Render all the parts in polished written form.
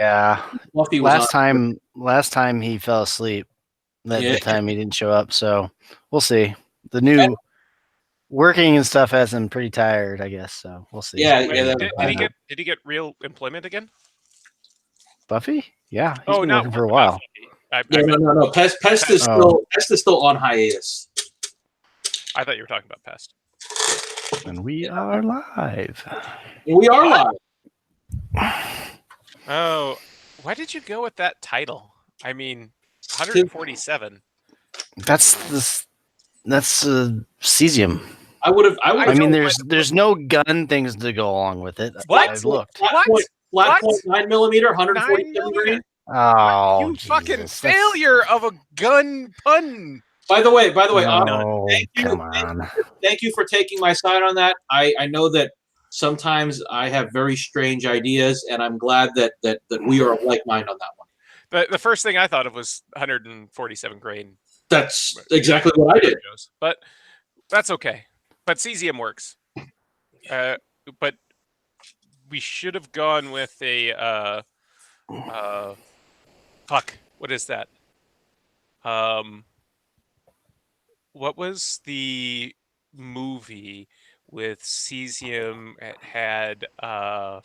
Yeah. Fluffy was Last time he fell asleep. The time he didn't show up. So we'll see. The new working and stuff has him pretty tired, I guess. So we'll see. Yeah. Did he get real employment again? Buffy? Yeah. He's been working for a while. No. Pest is still on hiatus. I thought you were talking about Pest. And we are live. We are live. Oh, why did you go with that title? I mean, 147. That's Cesium. I mean, there's no gun things to go along with it. What? I've looked. Flat point 9mm, 147 grain. Oh, you fucking failure of a gun pun. By the way, thank you for taking my side on that. I know that sometimes I have very strange ideas, and I'm glad that we are of like mind on that one. The first thing I thought of was 147 grain. That's exactly what I did. But that's okay. But Cesium works. But we should have gone with a fuck. What is that? What was the movie with Cesium? It had the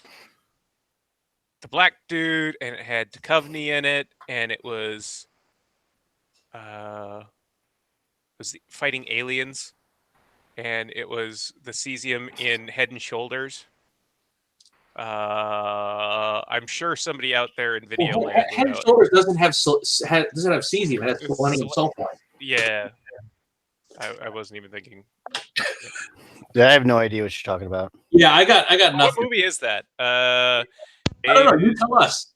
black dude, and it had Duchovny in it, and it was fighting aliens, and it was the Cesium in Head and Shoulders. I'm sure somebody out there in video land. Head and Shoulders doesn't have Cesium. It has selenium sulfide. Yeah. I wasn't even thinking. Yeah, I have no idea what you're talking about. Yeah, I got nothing. What movie is that? I don't know. You tell us.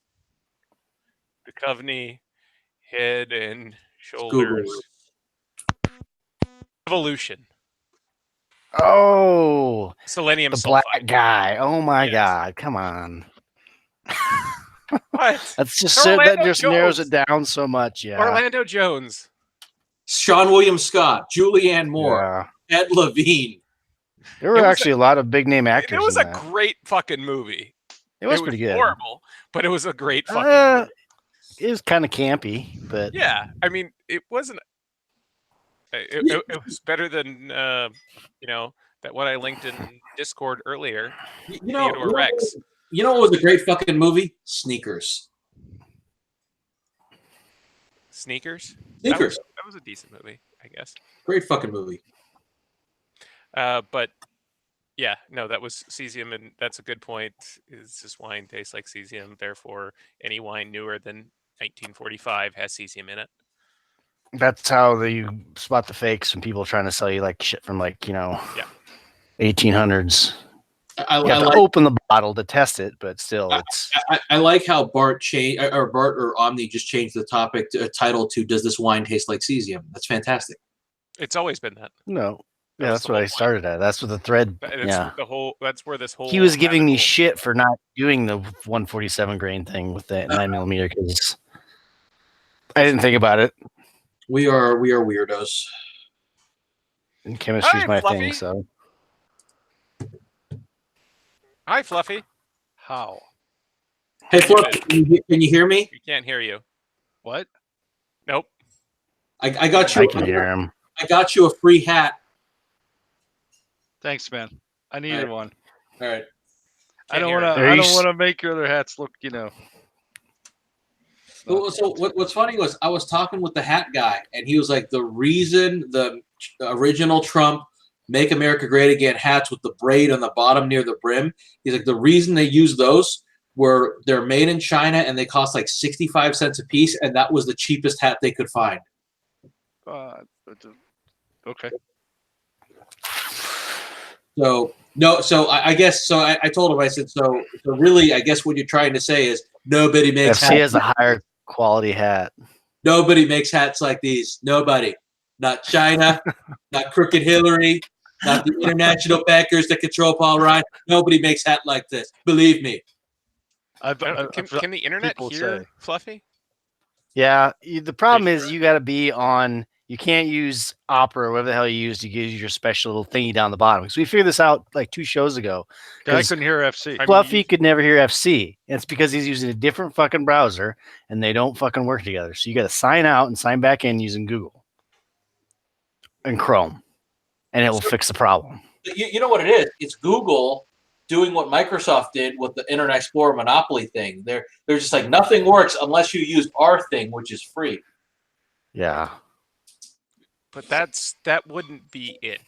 Duchovny, Head and Shoulders. Evolution. Oh, selenium the sulfide. Black guy. Oh my God! Come on. What? That's just that just narrows it down so much. Yeah. Orlando Jones. Sean William Scott, Julianne Moore, Ed Levine. There were actually a lot of big name actors. It was a great fucking movie. It was pretty good. Horrible, but it was a great fucking movie. It was kind of campy, but yeah, I mean, it wasn't. It was better than that one I linked in Discord earlier. Theodore Rex. You know what was a great fucking movie? Sneakers. Sneakers. That was a decent movie, I guess. Great fucking movie. But yeah, no, that was Cesium, and that's a good point. Is this wine tastes like Cesium? Therefore, any wine newer than 1945 has Cesium in it. That's how you spot the fakes when people are trying to sell you like shit from 1800s. You have to open the bottle to test it, but still, it's. I like how Bart or Omni just changed the topic title to "Does this wine taste like Cesium?" That's fantastic. It's always been that. No, yeah, that's what I started at. That's what the thread. That's where this whole. He was giving me shit for not doing the 147 grain thing with that 9mm because I didn't think about it. We are weirdos. And chemistry's my thing, so. Hi, Fluffy. How? Hey, Fluffy, can you hear me? We can't hear you. What? Nope. I got you. I can hear him. I got you a free hat. Thanks, man. I needed one. All right. I don't want to make your other hats look, So what's funny was I was talking with the hat guy, and he was like, the reason the original Trump Make America Great Again hats with the braid on the bottom near the brim, he's like, the reason they use those were they're made in China and they cost like 65 cents a piece, and that was the cheapest hat they could find. Okay. So I guess so. I told him, I said, so really, I guess what you're trying to say is nobody makes hats. He has a higher quality hat. Nobody makes hats like these. Nobody. Not China, not Crooked Hillary, not the international bankers that control Paul Ryan. Nobody makes hat like this. Believe me. Can the internet hear Fluffy? Yeah. The problem is you got to be on you can't use Opera or whatever the hell you use to use your special little thingy down the bottom. Because we figured this out like 2 shows ago. I couldn't hear FC. Fluffy could never hear FC. And it's because he's using a different fucking browser and they don't fucking work together. So you got to sign out and sign back in using Google and Chrome, and it will fix the problem. You know what it is? It's Google doing what Microsoft did with the Internet Explorer monopoly thing. They're just like, nothing works unless you use our thing, which is free. Yeah. But that wouldn't be it.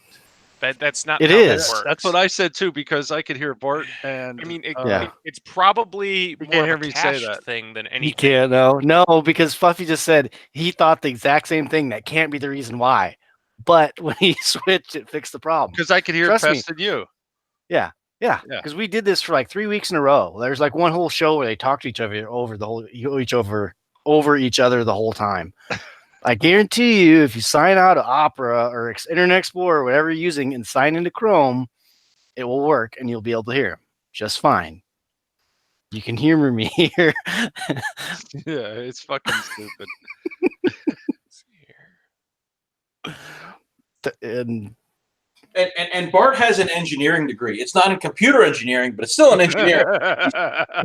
That's not. It how is. That works. That's what I said too, because I could hear Bart and. I mean, yeah. it's probably more can't hear of a me say cached that. thing than anything. You can't, no, because Fluffy just said he thought the exact same thing. That can't be the reason why. But when he switched, it fixed the problem. Because I could hear Trust Pest me. and you. Yeah. Because we did this for like 3 weeks in a row. There's like one whole show where they talked to each other over each other the whole time. I guarantee you, if you sign out of Opera or Internet Explorer or whatever you're using and sign into Chrome, it will work and you'll be able to hear him just fine. You can hear me here. Yeah, it's fucking stupid. And Bart has an engineering degree. It's not in computer engineering, but it's still an engineer.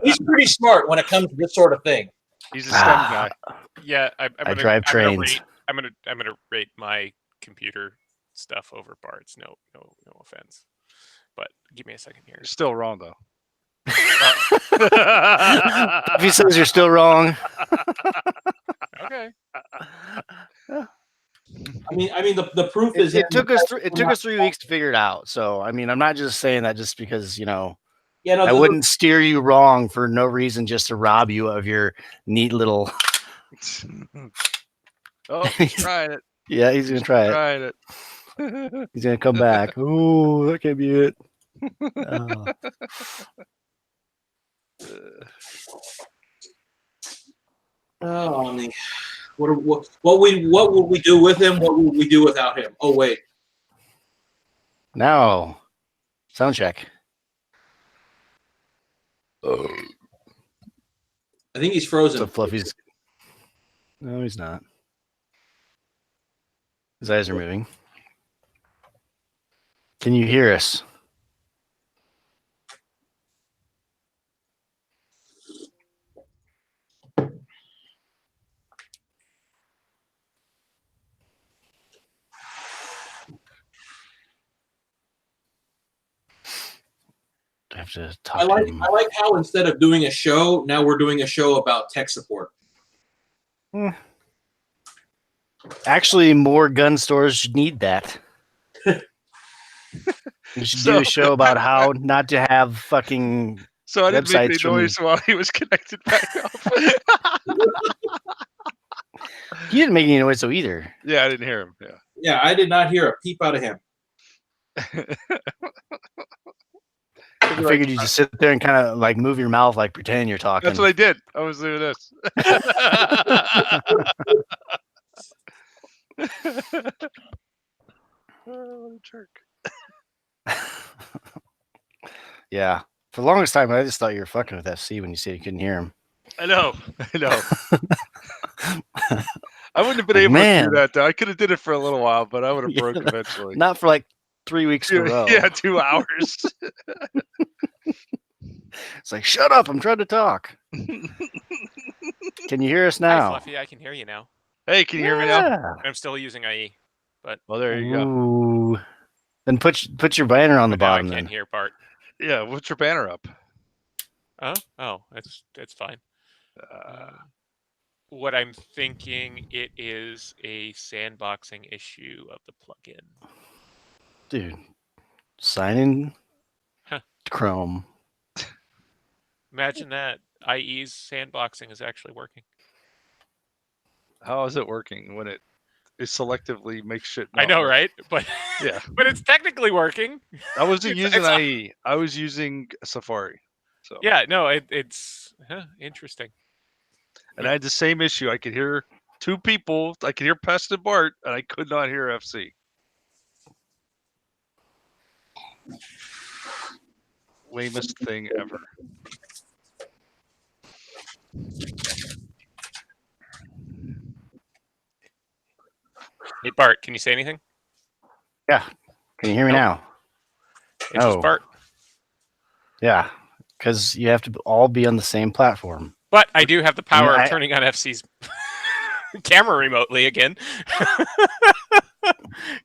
He's pretty smart when it comes to this sort of thing. He's a STEM guy. Yeah, I drive trains. I'm gonna rate my computer stuff over Bart's. No offense, but give me a second here. You're still wrong though. If he says you're still wrong. Okay. I mean, the proof is it took us 3 weeks to figure it out. So I mean, I'm not just saying that just because I wouldn't steer you wrong for no reason, just to rob you of your neat little. Oh, he's trying it. Yeah, he's gonna try it. Trying it. He's gonna come back. Oh, that can't be it. Oh, me. What would we do with him? What would we do without him? Oh wait. Now, sound check. I think he's frozen. So Fluffy's. No, he's not. His eyes are moving. Can you hear us? I have to talk. I like how instead of doing a show, now we're doing a show about tech support. Actually, more gun stores should need that. We should do a show about how not to have fucking. So I didn't make websites any noise while he was connected back up. He didn't make any noise though either. Yeah, I didn't hear him. Yeah. Yeah, I did not hear a peep out of him. I figured you just sit there and kind of like move your mouth, like pretending you're talking. That's what I did. I was doing this. Oh, what a jerk. Yeah. For the longest time, I just thought you were fucking with FC when you said you couldn't hear him. I know. I wouldn't have been able to do that, though. I could have did it for a little while, but I would have broke eventually. Not for like 3 weeks in a row. Yeah, 2 hours. It's like, shut up, I'm trying to talk. Can you hear us now? Hi, Fluffy, I can hear you now. Hey, can you hear me now? I'm still using IE, but well, there you go. Then put your banner on the bottom. I can't hear Bart. Yeah, what's your banner up? Oh, it's fine. What I'm thinking, it is a sandboxing issue of the plugin. Dude, sign in to Chrome. Imagine that. IE's sandboxing is actually working. How is it working when it selectively makes shit? I know, work? right? But yeah, but it's technically working. I wasn't using IE. I was using Safari. So yeah, no, it's interesting. And I had the same issue. I could hear 2 people. I could hear Pest and Bart, and I could not hear FC. Lamest thing ever. Hey, Bart, can you say anything? Yeah. Can you hear me Nope. now? It's just Bart. Yeah. Because you have to all be on the same platform. But I do have the power I- of turning on FC's camera remotely again.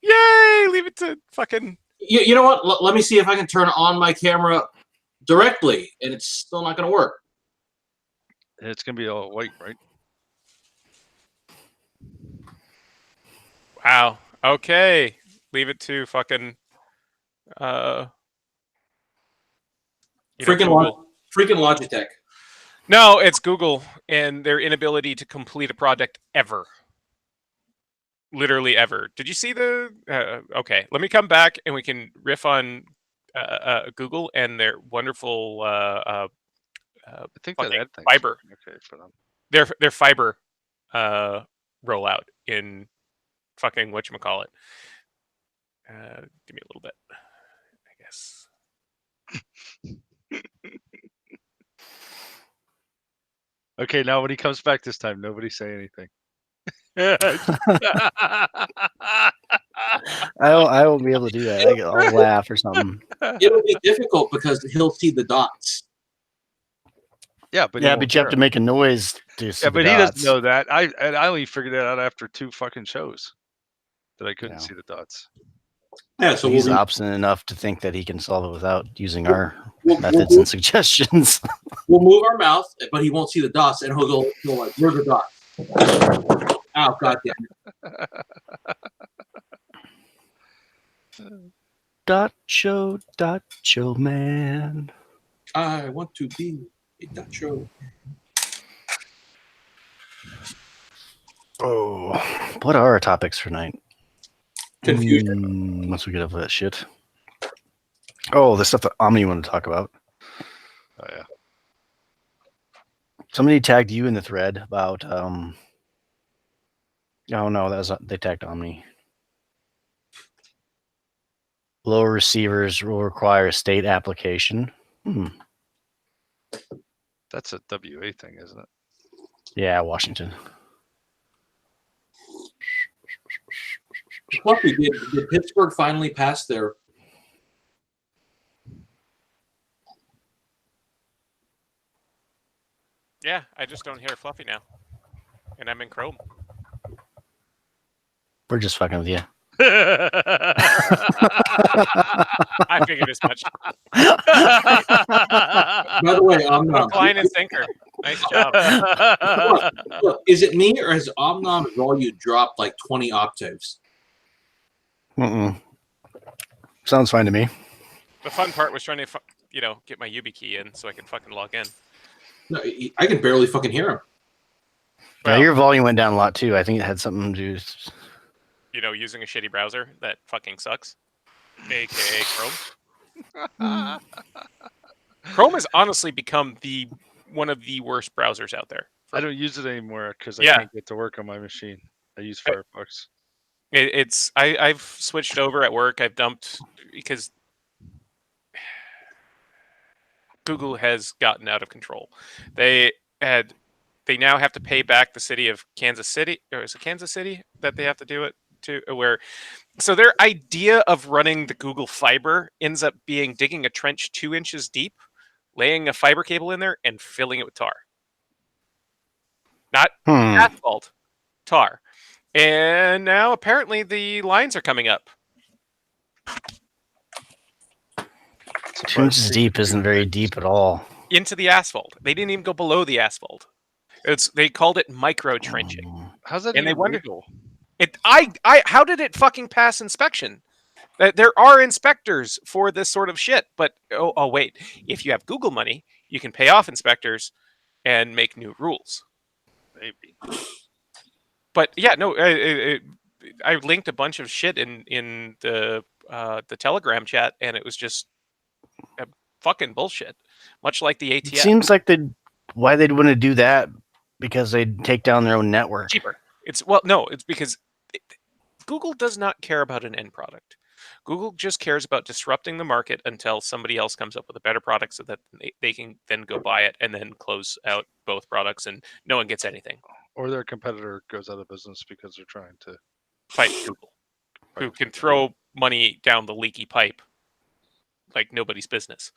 Yay! Leave it to fucking... You know what? Let me see if I can turn on my camera directly, and it's still not going to work. It's gonna be all white, right? Wow. Okay. Leave it to fucking... Freaking Logitech. No, it's Google and their inability to complete a project ever. Literally ever. Did you see the... okay, let me come back and we can riff on Google and their wonderful I think that ad thing's fiber. okay for them. Their fiber rollout in fucking whatchamacallit. Give me a little bit, I guess. Okay, now when he comes back this time, nobody say anything. I won't be able to do that. I'll laugh or something. It'll be difficult because he'll see the dots. Yeah, but you have to make a noise to see but the he dots. doesn't know that. I only figured that out after 2 fucking shows that I couldn't see the dots. Yeah, so he's obstinate enough to think that he can solve it without using our methods and suggestions. We'll move our mouth, but he won't see the dots, and he'll go like, "Where are the dots?" Oh, goddamn it. Dot show, man. I want to be a dot show. Oh, what are our topics for tonight? Confusion. Once we get over that shit. Oh, the stuff that Omni wanted to talk about. Oh yeah. Somebody tagged you in the thread about oh no, they tagged Omni. Lower receivers will require a state application. That's a WA thing, isn't it? Yeah, Washington. Fluffy, did Pittsburgh finally pass their... Yeah, I just don't hear Fluffy now. And I'm in Chrome. We're just fucking with you. I figured as much. By the way, Hook, line, and sinker. Nice job. Look, is it me or has Omnom's volume dropped like 20 octaves? Sounds fine to me. The fun part was trying to, get my YubiKey in so I could fucking log in. No, I can barely fucking hear him. Well, your volume went down a lot too. I think it had something to do. Using a shitty browser that fucking sucks, aka Chrome. Chrome has honestly become one of the worst browsers out there. I don't use it anymore because I can't get to work on my machine. I use Firefox. I've switched over at work. I've dumped because Google has gotten out of control. They now have to pay back the city of Kansas City, or is it Kansas City that they have to do it to? So their idea of running the Google fiber ends up being digging a trench 2 inches deep, laying a fiber cable in there, and filling it with tar. Not asphalt, tar. And now apparently the lines are coming up. 2 inches deep isn't very deep at all. Into the asphalt. They didn't even go below the asphalt. They called it micro trenching. How's that? And even legal? How did it fucking pass inspection? There are inspectors for this sort of shit, but oh wait, if you have Google money, you can pay off inspectors and make new rules. Maybe. But yeah, no, I linked a bunch of shit in the Telegram chat, and it was just fucking bullshit. Much like the ATF. It seems like why they'd want to do that, because they'd take down their own network. Cheaper. It's because Google does not care about an end product. Google just cares about disrupting the market until somebody else comes up with a better product so that they can then go buy it and then close out both products and no one gets anything. Or their competitor goes out of business because they're trying to fight Google, who can throw money down the leaky pipe like nobody's business.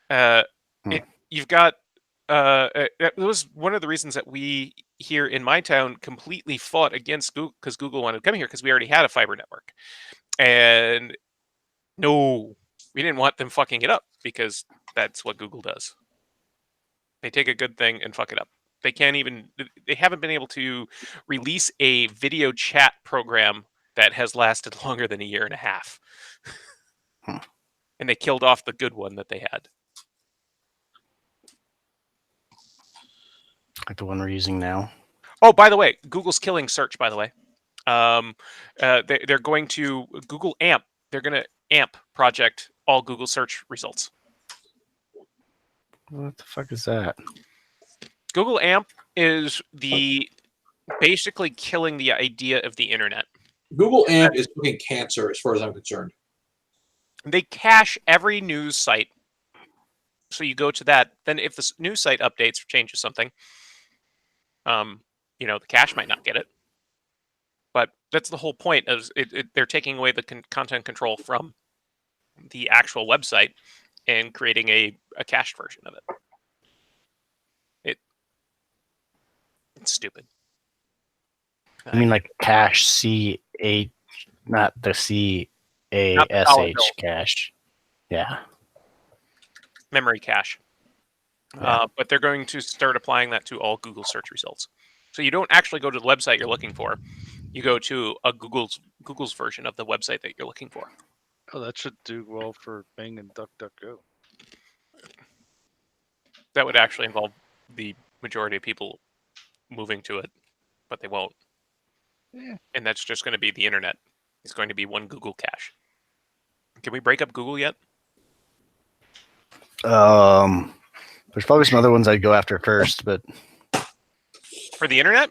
You've got it was one of the reasons that we here in my town completely fought against Google because Google wanted to come here because we already had a fiber network, and no, we didn't want them fucking it up because that's what Google does. They take a good thing and fuck it up. They haven't been able to release a video chat program that has lasted longer than a year and a half. And they killed off the good one that they had. Like the one we're using now. Oh, by the way, Google's killing search, by the way. They're going to Google AMP. They're going to AMP project all Google search results. What the fuck is that? Google AMP is basically killing the idea of the internet. Google AMP is fucking cancer as far as I'm concerned. They cache every news site. So you go to that. Then if the news site updates or changes something, the cache might not get it. But that's the whole point. They're taking away the content control from the actual website and creating a cached version of it. It's stupid. I mean, like cache, C-H, not the C-A-S-H cache. Yeah. Memory cache. Yeah. But they're going to start applying that to all Google search results. So you don't actually go to the website you're looking for. You go to a Google's version of the website that you're looking for. Oh, that should do well for Bing and DuckDuckGo. That would actually involve the majority of people moving to it, but they won't. Yeah. And that's just going to be the internet. It's going to be one Google cache. Can we break up Google yet? There's probably some other ones I'd go after first, but For the internet,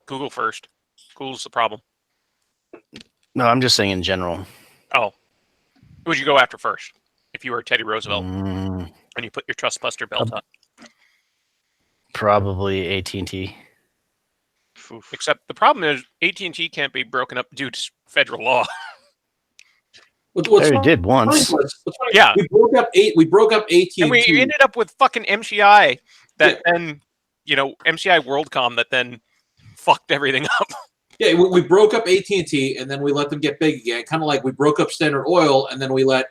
Google first. Google's the problem. no, I'm just saying in general. Oh. Who would you go after first? If you were Teddy Roosevelt Mm, and you put your trustbuster belt on. probably AT&T. Oof. Except the problem is AT&T can't be broken up due to federal law. What's They funny did once. was- what's funny, Yeah. we broke up AT&T. And we ended up with fucking MCI that then, MCI WorldCom that then fucked everything up. Yeah, we broke up AT&T and then we let them get big again. Kind of like we broke up Standard Oil and then we let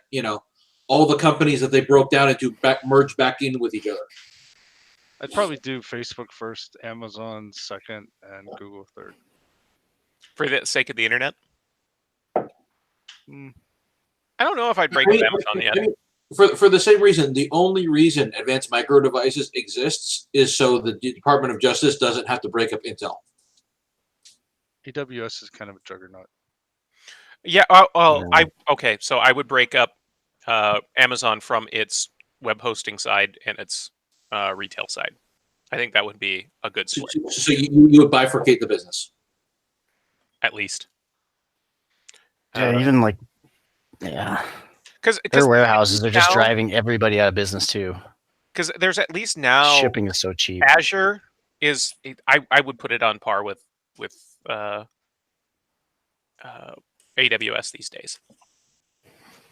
all the companies that they broke down into merge back in with each other. I'd probably do Facebook first, Amazon second, and Google third. For the sake of the internet. Mm. I don't know if I'd break up Amazon yet. For the same reason, the only reason Advanced Micro Devices exists is so the Department of Justice doesn't have to break up Intel. AWS is kind of a juggernaut. Yeah. So I would break up Amazon from its web hosting side and its retail side. I think that would be a good split, So you would bifurcate the business. at least. Yeah, even like, yeah. Because Their warehouses are just driving everybody out of business too. Because there's at least now Shipping is so cheap. Azure is. I would put it on par with AWS these days.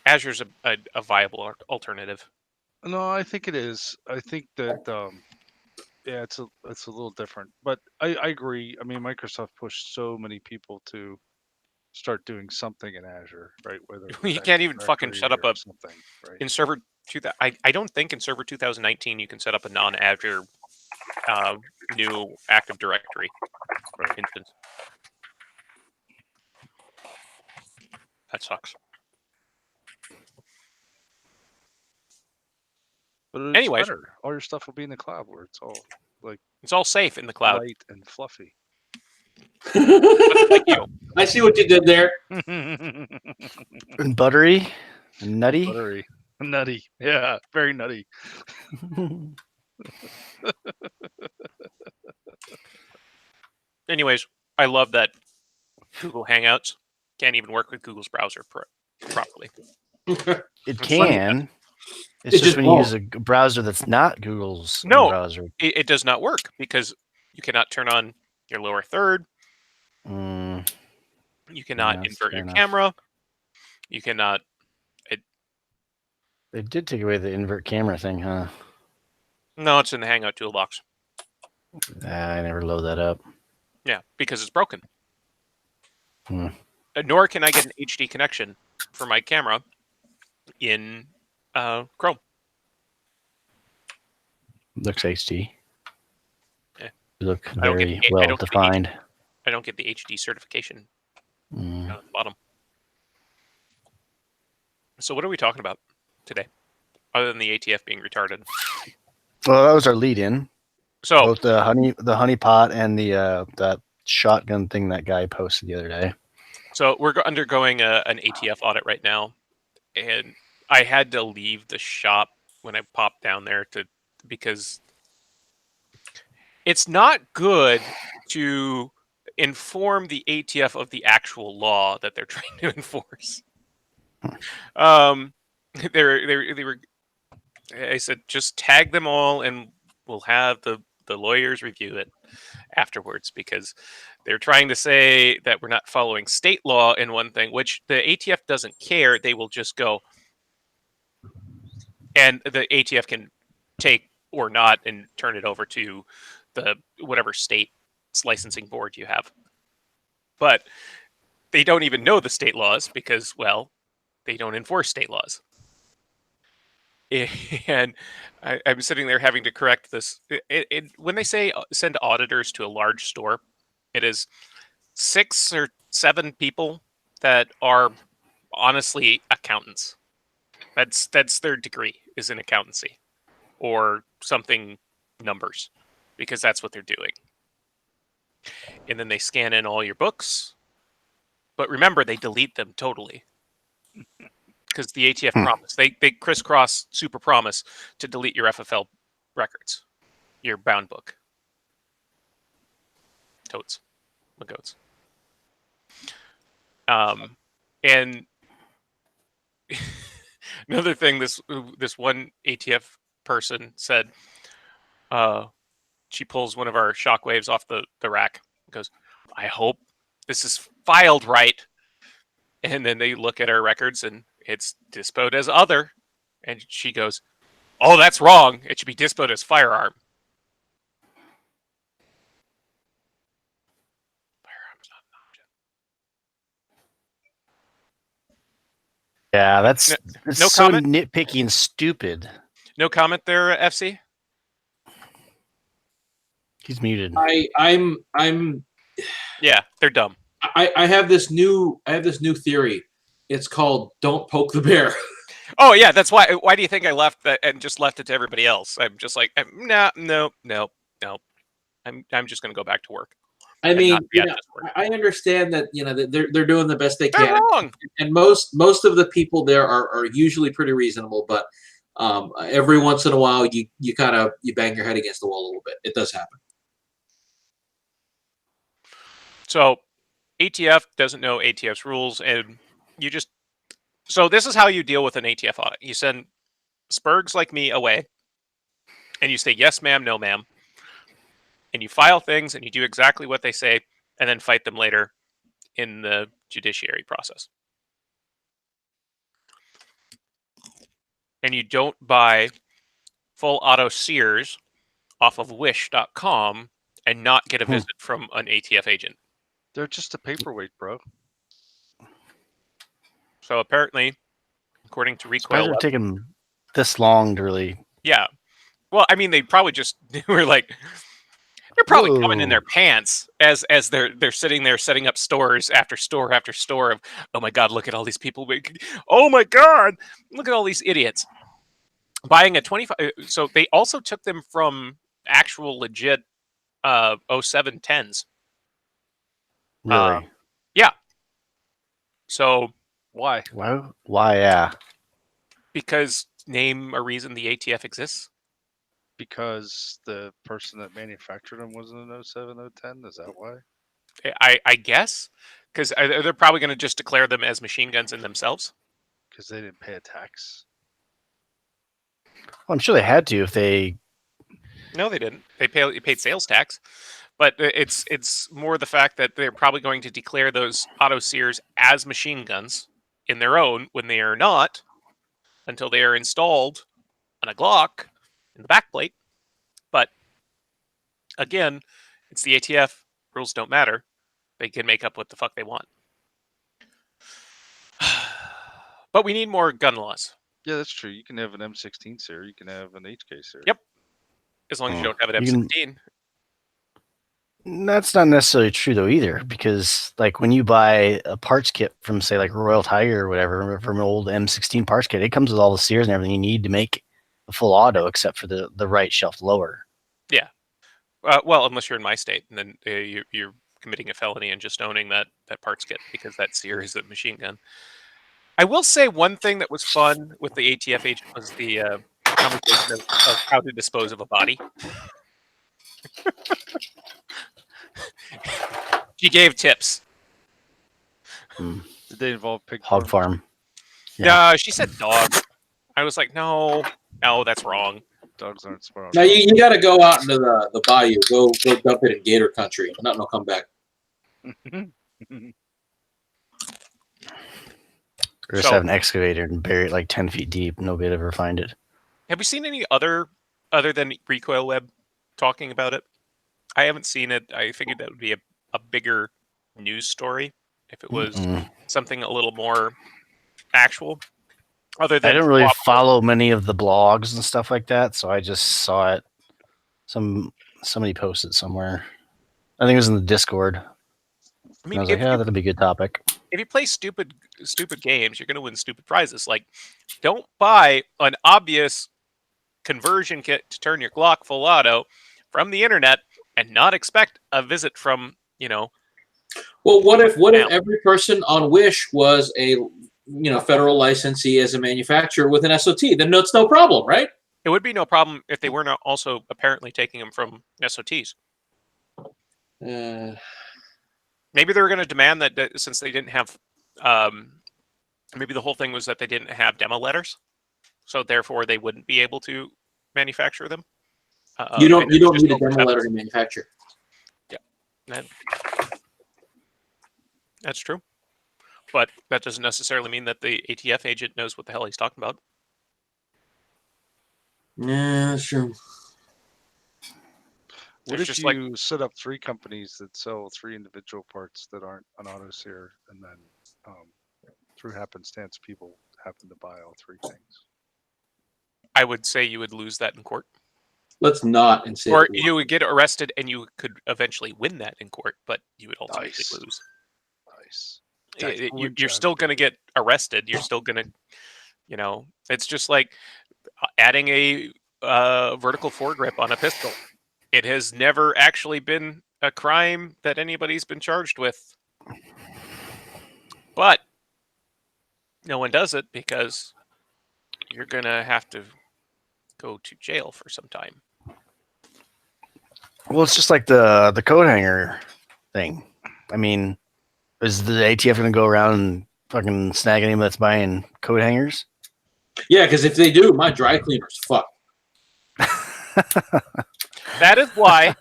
Azure's a viable alternative. No, I think it is. I think that it's a little different, but I agree. I mean, Microsoft pushed so many people to start doing something in Azure, right? Whether You can't even fucking set up a something, right? in server 2000. I don't think in server 2019 you can set up a non-Azure new Active Directory instance. That sucks. But it's Anyways. better. All your stuff will be in the cloud where it's all like It's all safe in the cloud. light and fluffy. Like you. I see what you did there. And buttery and nutty. Buttery. Nutty. Yeah, very nutty. Anyways, I love that Google Hangouts can't even work with Google's browser properly. It can. It's just when you use a browser that's not Google's browser. It does not work because you cannot turn on your lower third. You cannot that's invert fair your enough. camera. You cannot. They did take away the invert camera thing, huh? No, it's in the Hangout toolbox. I never load that up. Yeah, because it's broken. Hmm. Nor can I get an HD connection for my camera in Chrome. Looks HD. Yeah. You look I don't get very the- I well don't get the defined. I don't get the HD certification Mm. down at the bottom. So what are we talking about today, other than the ATF being retarded? Well, that was our lead-in. So Both the honey pot and the that shotgun thing that guy posted the other day. So we're undergoing an ATF audit right now, and I had to leave the shop when I popped down there because it's not good to inform the ATF of the actual law that they're trying to enforce. They were. I said just tag them all, and we'll have the lawyers review it afterwards, because they're trying to say that we're not following state law in one thing, which the ATF doesn't care. They will just go, and the ATF can take or not and turn it over to the whatever state licensing board you have. But they don't even know the state laws because, well, they don't enforce state laws. And I'm sitting there having to correct this. When they say send auditors to a large store, it is 6 or 7 people that are honestly accountants. That's their degree, is in accountancy or something numbers, because that's what they're doing. And then they scan in all your books. But remember, they delete them totally, because the ATF promise. They crisscross super promise to delete your FFL records, your bound book. Totes. Magoats. And another thing, this one ATF person said, she pulls one of our shockwaves off the rack and goes, I hope this is filed right. And then they look at our records and it's disposed as other. And she goes, oh, that's wrong. It should be disposed as firearm. Firearm's not an option. Yeah, that's No so comment? nitpicky and stupid. No comment there, FC? He's muted. I'm Yeah, they're dumb. I have this new theory. It's called "Don't poke the bear." Oh yeah, that's why. Why do you think I left that and just left it to everybody else? I'm just like, no. I'm just going to go back to work. I and mean, not be at this work. I understand that that they're doing the best they They're can, wrong. and most of the people there are usually pretty reasonable. But every once in a while, you kind of bang your head against the wall a little bit. It does happen. So ATF doesn't know ATF's rules, and you just. So this is how you deal with an ATF audit. You send spurgs like me away, and you say yes, ma'am, no, ma'am, and you file things, and you do exactly what they say, and then fight them later in the judiciary process. And you don't buy full auto Sears off of wish.com and not get a visit from an ATF agent. They're just a paperweight, bro. So apparently, according to Recoil, Why is it taking this long to really? Yeah. Well, I mean, they probably just were like, they're probably coming in their pants as they're sitting there setting up stores after store after store of, oh my God, look at all these people. Oh my God, look at all these idiots buying a 25. So they also took them from actual legit 0710s. Really? Yeah. So Why? Why? Yeah. Because name a reason the ATF exists. Because the person that manufactured them wasn't an 07, 010? Is that why? I guess. Because they're probably going to just declare them as machine guns in themselves. Because they didn't pay a tax. Well, I'm sure they had to if they. No, they didn't. They paid sales tax. But it's more the fact that they're probably going to declare those auto sears as machine guns in their own when they are not, until they are installed on a Glock in the backplate. But again, it's the ATF. Rules don't matter. They can make up what the fuck they want. But we need more gun laws. Yeah, that's true. You can have an M16 series. You can have an HK series. Yep. As long as you don't have an You can- M16. That's not necessarily true though either, because like when you buy a parts kit from say like Royal Tiger or whatever from an old M16 parts kit, it comes with all the sears and everything you need to make a full auto, except for the right shelf lower. Yeah. Well, unless you're in my state, and then you're committing a felony and just owning that parts kit because that sear is a machine gun. I will say one thing that was fun with the ATF agent was the conversation of how to dispose of a body. She gave tips. Did they involve pig Hog farm. Yeah, she said dog. I was like, no, that's wrong. Dogs aren't smart. Now you got to go out into the bayou. Go dump it in gator country. Nothing will come back. Or just have an excavator and bury it like 10 feet deep. Nobody would ever find it. Have we seen any other than Recoil Web talking about it? I haven't seen it. I figured that would be a bigger news story if it was something a little more actual. Other than I don't really follow many of the blogs and stuff like that, so I just saw it. Somebody posted somewhere. I think it was in the Discord. I mean, I was like, yeah, that'd be a good topic. If you play stupid games, you're going to win stupid prizes. Like, don't buy an obvious conversion kit to turn your Glock full auto from the internet and not expect a visit from, Well, what if every person on Wish was a federal licensee as a manufacturer with an SOT? Then it's no problem, right? It would be no problem if they weren't also apparently taking them from SOTs. Maybe they were going to demand that since they didn't have, maybe the whole thing was that they didn't have demo letters, so therefore they wouldn't be able to manufacture them. You don't need a demo letter to manufacture. Yeah, that's true. But that doesn't necessarily mean that the ATF agent knows what the hell he's talking about. Yeah, that's true. What if you set up 3 companies that sell 3 individual parts that aren't an auto sear, and then through happenstance, people happen to buy all 3 things? I would say you would lose that in court. Let's not. Or you would get arrested and you could eventually win that in court, but you would ultimately lose. Nice. You're still going to get arrested. You're still going to, it's just like adding a vertical foregrip on a pistol. It has never actually been a crime that anybody's been charged with. But no one does it because you're going to have to go to jail for some time. Well, it's just like the coat hanger thing. I mean, is the ATF going to go around and fucking snag anyone that's buying coat hangers? Yeah, because if they do, my dry cleaner's fucked. That is why.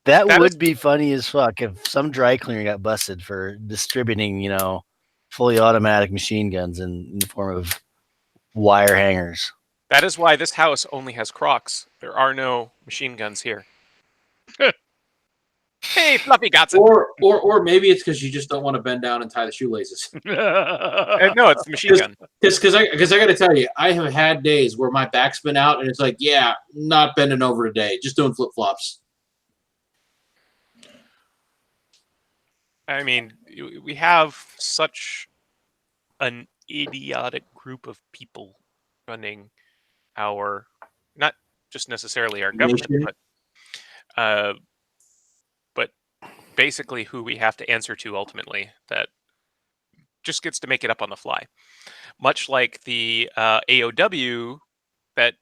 that would be funny as fuck if some dry cleaner got busted for distributing, fully automatic machine guns in the form of wire hangers. That is why this house only has Crocs. There are no machine guns here. Hey, Fluffy got it. Or maybe it's because you just don't want to bend down and tie the shoelaces. No, it's the machine gun. Because I got to tell you, I have had days where my back's been out and it's like, yeah, not bending over today, just doing flip flops. I mean, we have such an idiotic group of people running our, not just necessarily our government, but basically who we have to answer to ultimately, that just gets to make it up on the fly. Much like the AOW that,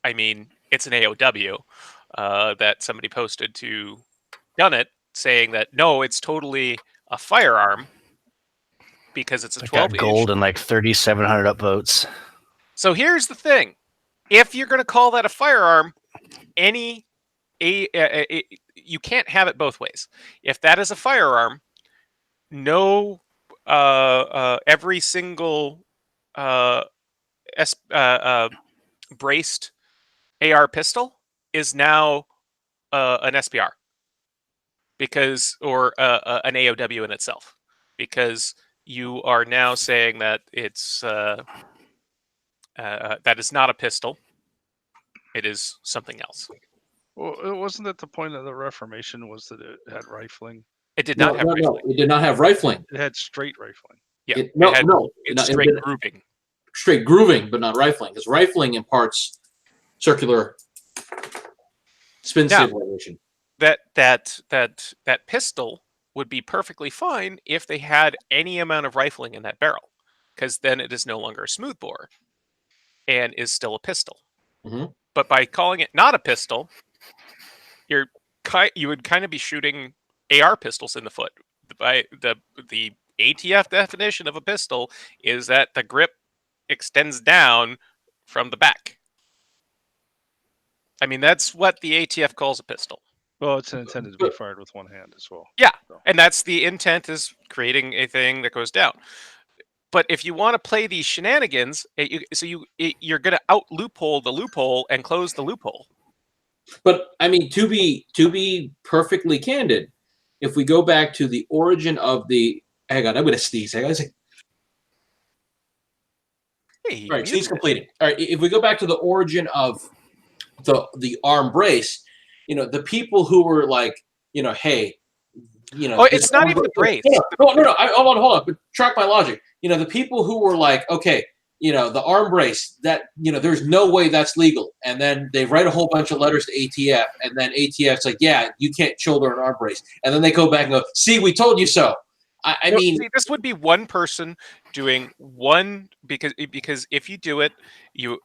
I mean, it's an AOW that somebody posted to Gunnit saying that, no, it's totally a firearm because it's a 12-inch. Gold and like 3,700 upvotes. So here's the thing. If you're going to call that a firearm, any you can't have it both ways. If that is a firearm, no, every single braced AR pistol is now an SPR or an AOW in itself, because you are now saying that it's that is not a pistol. It is something else. Well, it wasn't that the point of the Reformation was that it had rifling. It did not have rifling. No, it did not have rifling. It had straight rifling. Yeah, it's straight grooving. Straight grooving, but not rifling, because rifling imparts circular spin stabilization. That pistol would be perfectly fine if they had any amount of rifling in that barrel, because then it is no longer a smoothbore and is still a pistol. Mm-hmm. But by calling it not a pistol, you would kind of be shooting AR pistols in the foot. By the ATF definition of a pistol is that the grip extends down from the back. I mean, that's what the ATF calls a pistol. Well, it's intended to be fired with one hand as well. Yeah, and that's the intent, is creating a thing that goes down. But if you want to play these shenanigans, you're going to out loophole the loophole and close the loophole. But I mean, to be perfectly candid, if we go back to the origin of the, hang on, I'm going to sneeze. Hang on a second. Hey, all right, sneeze completed. All right, if we go back to the origin of the arm brace, the people who were like, hey, it's not even the brace. No. Hold on. But track my logic. The people who were like, okay, the arm brace, that, there's no way that's legal. And then they write a whole bunch of letters to ATF, and then ATF's like, yeah, you can't shoulder an arm brace. And then they go back and go, see, we told you so. I mean, this would be one person doing one, because if you do it, you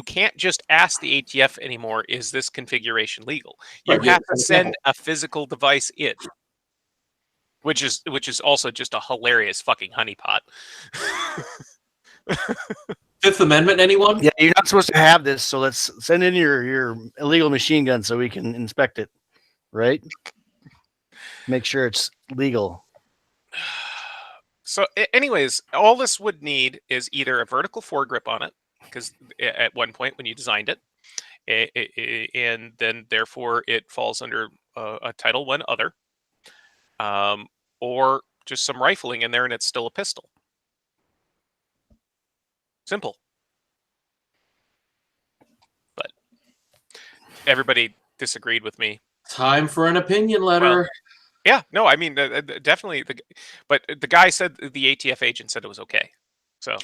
can't just ask the ATF anymore, is this configuration legal? You have to send a physical device in. Which is also just a hilarious fucking honeypot. Fifth Amendment, anyone? Yeah, you're not supposed to have this, so let's send in your illegal machine gun so we can inspect it, right? Make sure it's legal. So, anyways, all this would need is either a vertical foregrip on it, because at one point when you designed it, and then therefore it falls under a Title I other. Or just some rifling in there and it's still a pistol. Simple. But everybody disagreed with me. Time for an opinion letter. Well, yeah, no, I mean, definitely. But the guy said, the ATF agent said it was okay. So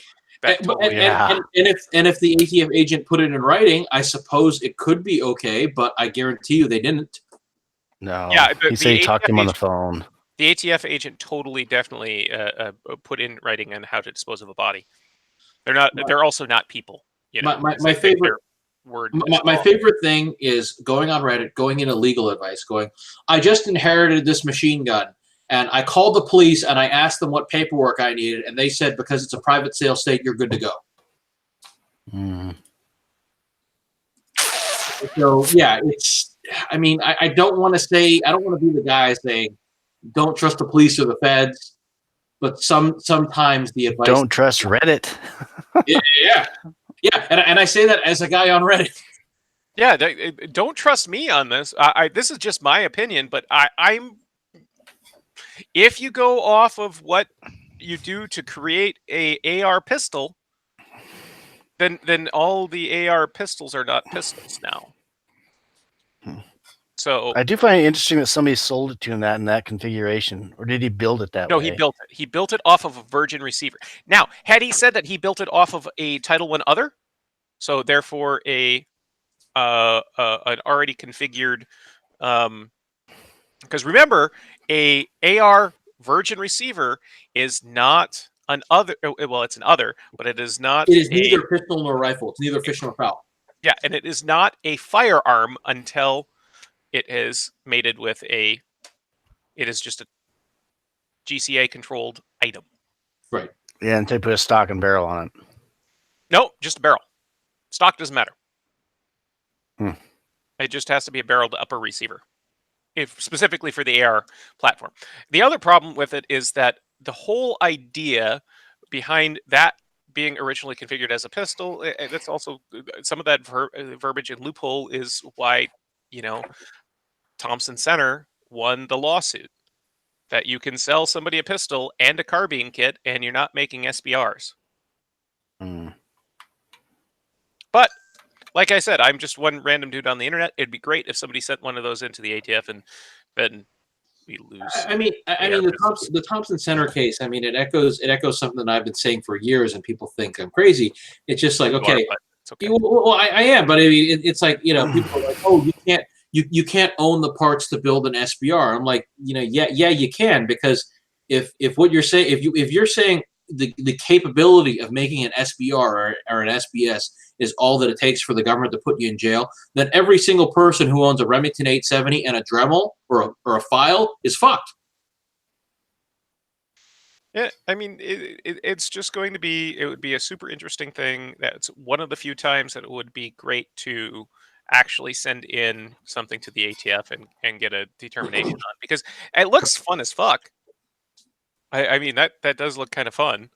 that and if the ATF agent put it in writing, I suppose it could be okay, but I guarantee you they didn't. No. Yeah, he said he talked to him on the phone. The ATF agent definitely put in writing on how to dispose of a body. They're also not people. My favorite word. My favorite thing is going on Reddit, going into legal advice, going, I just inherited this machine gun, and I called the police and I asked them what paperwork I needed, and they said because it's a private sale state, you're good to go. Mm. So yeah, it's. I mean, I don't want to be the guy saying, don't trust the police or the feds, but sometimes the advice. Don't trust Reddit. yeah, and I say that as a guy on Reddit. Yeah, don't trust me on this. This is just my opinion, but I'm. If you go off of what you do to create a AR pistol, then all the AR pistols are not pistols now. So I do find it interesting that somebody sold it to him in that configuration, or did he build it that way? No, he built it. He built it off of a Virgin receiver. Now, had he said that he built it off of a Title I other, so therefore an already configured, because remember, a AR Virgin receiver is not an other. Well, it's an other, but it is not. It is neither pistol nor rifle. It's neither fish nor fowl. Yeah, and it is not a firearm until it is mated with it is just a GCA controlled item. Right. Yeah, and they put a stock and barrel on it. No, just a barrel. Stock doesn't matter. Hmm. It just has to be a barrel to upper receiver. specifically for the AR platform. The other problem with it is that the whole idea behind that being originally configured as a pistol, that's also some of that verbiage and loophole is why, Thompson Center won the lawsuit, that you can sell somebody a pistol and a carbine kit and you're not making SBRs. But like I said, I'm just one random dude on the internet. It'd be great if somebody sent one of those into the ATF, and then we lose. I mean, the Thompson Center case. I mean, it echoes something that I've been saying for years, and people think I'm crazy. It's just like, okay, it's okay. Well, I am, but I mean, it's like, people are like, oh, you can't own the parts to build an SBR. I'm like, yeah, you can, because if what you're saying, if you're saying the capability of making an SBR or an SBS is all that it takes for the government to put you in jail, then every single person who owns a Remington 870 and a Dremel or a file is fucked. Yeah, I mean, it's just going to be, it would be a super interesting thing. That's one of the few times that it would be great to actually send in something to the ATF and get a determination on, because it looks fun as fuck. I mean, that does look kind of fun.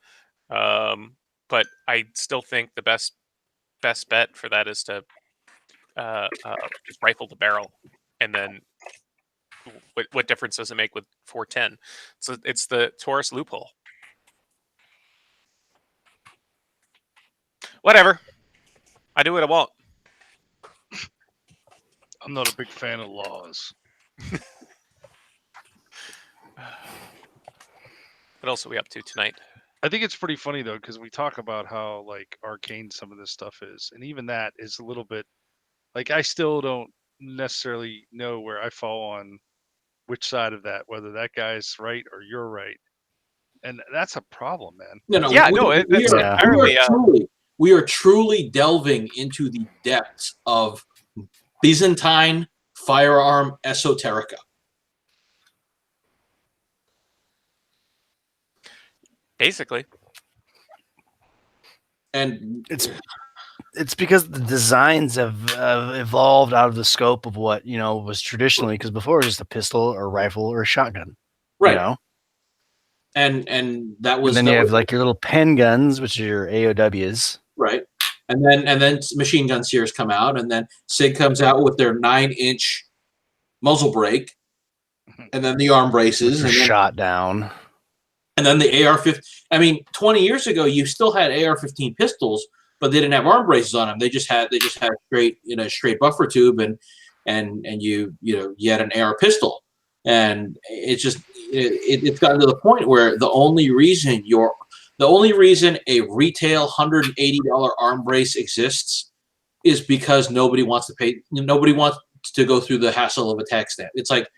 But I still think the best bet for that is to just rifle the barrel, and then what difference does it make with 410? So it's the Taurus loophole. Whatever. I do what I want. I'm not a big fan of laws. What else are we up to tonight? I think it's pretty funny though, because we talk about how like arcane some of this stuff is, and even that is a little bit like, I still don't necessarily know where I fall on which side of that, whether that guy's right or you're right, and that's a problem, man. No, yeah, we are truly delving into the depths of Byzantine firearm esoterica. Basically. And it's because the designs have evolved out of the scope of what was traditionally, because before it was just a pistol or rifle or a shotgun, right? And that was. And then you have like your little pen guns, which are your AOWs, right? And then machine gun series come out, and then SIG comes out with their 9-inch muzzle brake, and then the arm braces, and then shot down. And then the AR-15. I mean, 20 years ago, you still had AR-15 pistols, but they didn't have arm braces on them. They just had straight buffer tube, and you had an AR pistol, and it's just it's gotten to the point where the only reason a retail $180 arm brace exists is because nobody wants to go through the hassle of a tax stamp. It's like,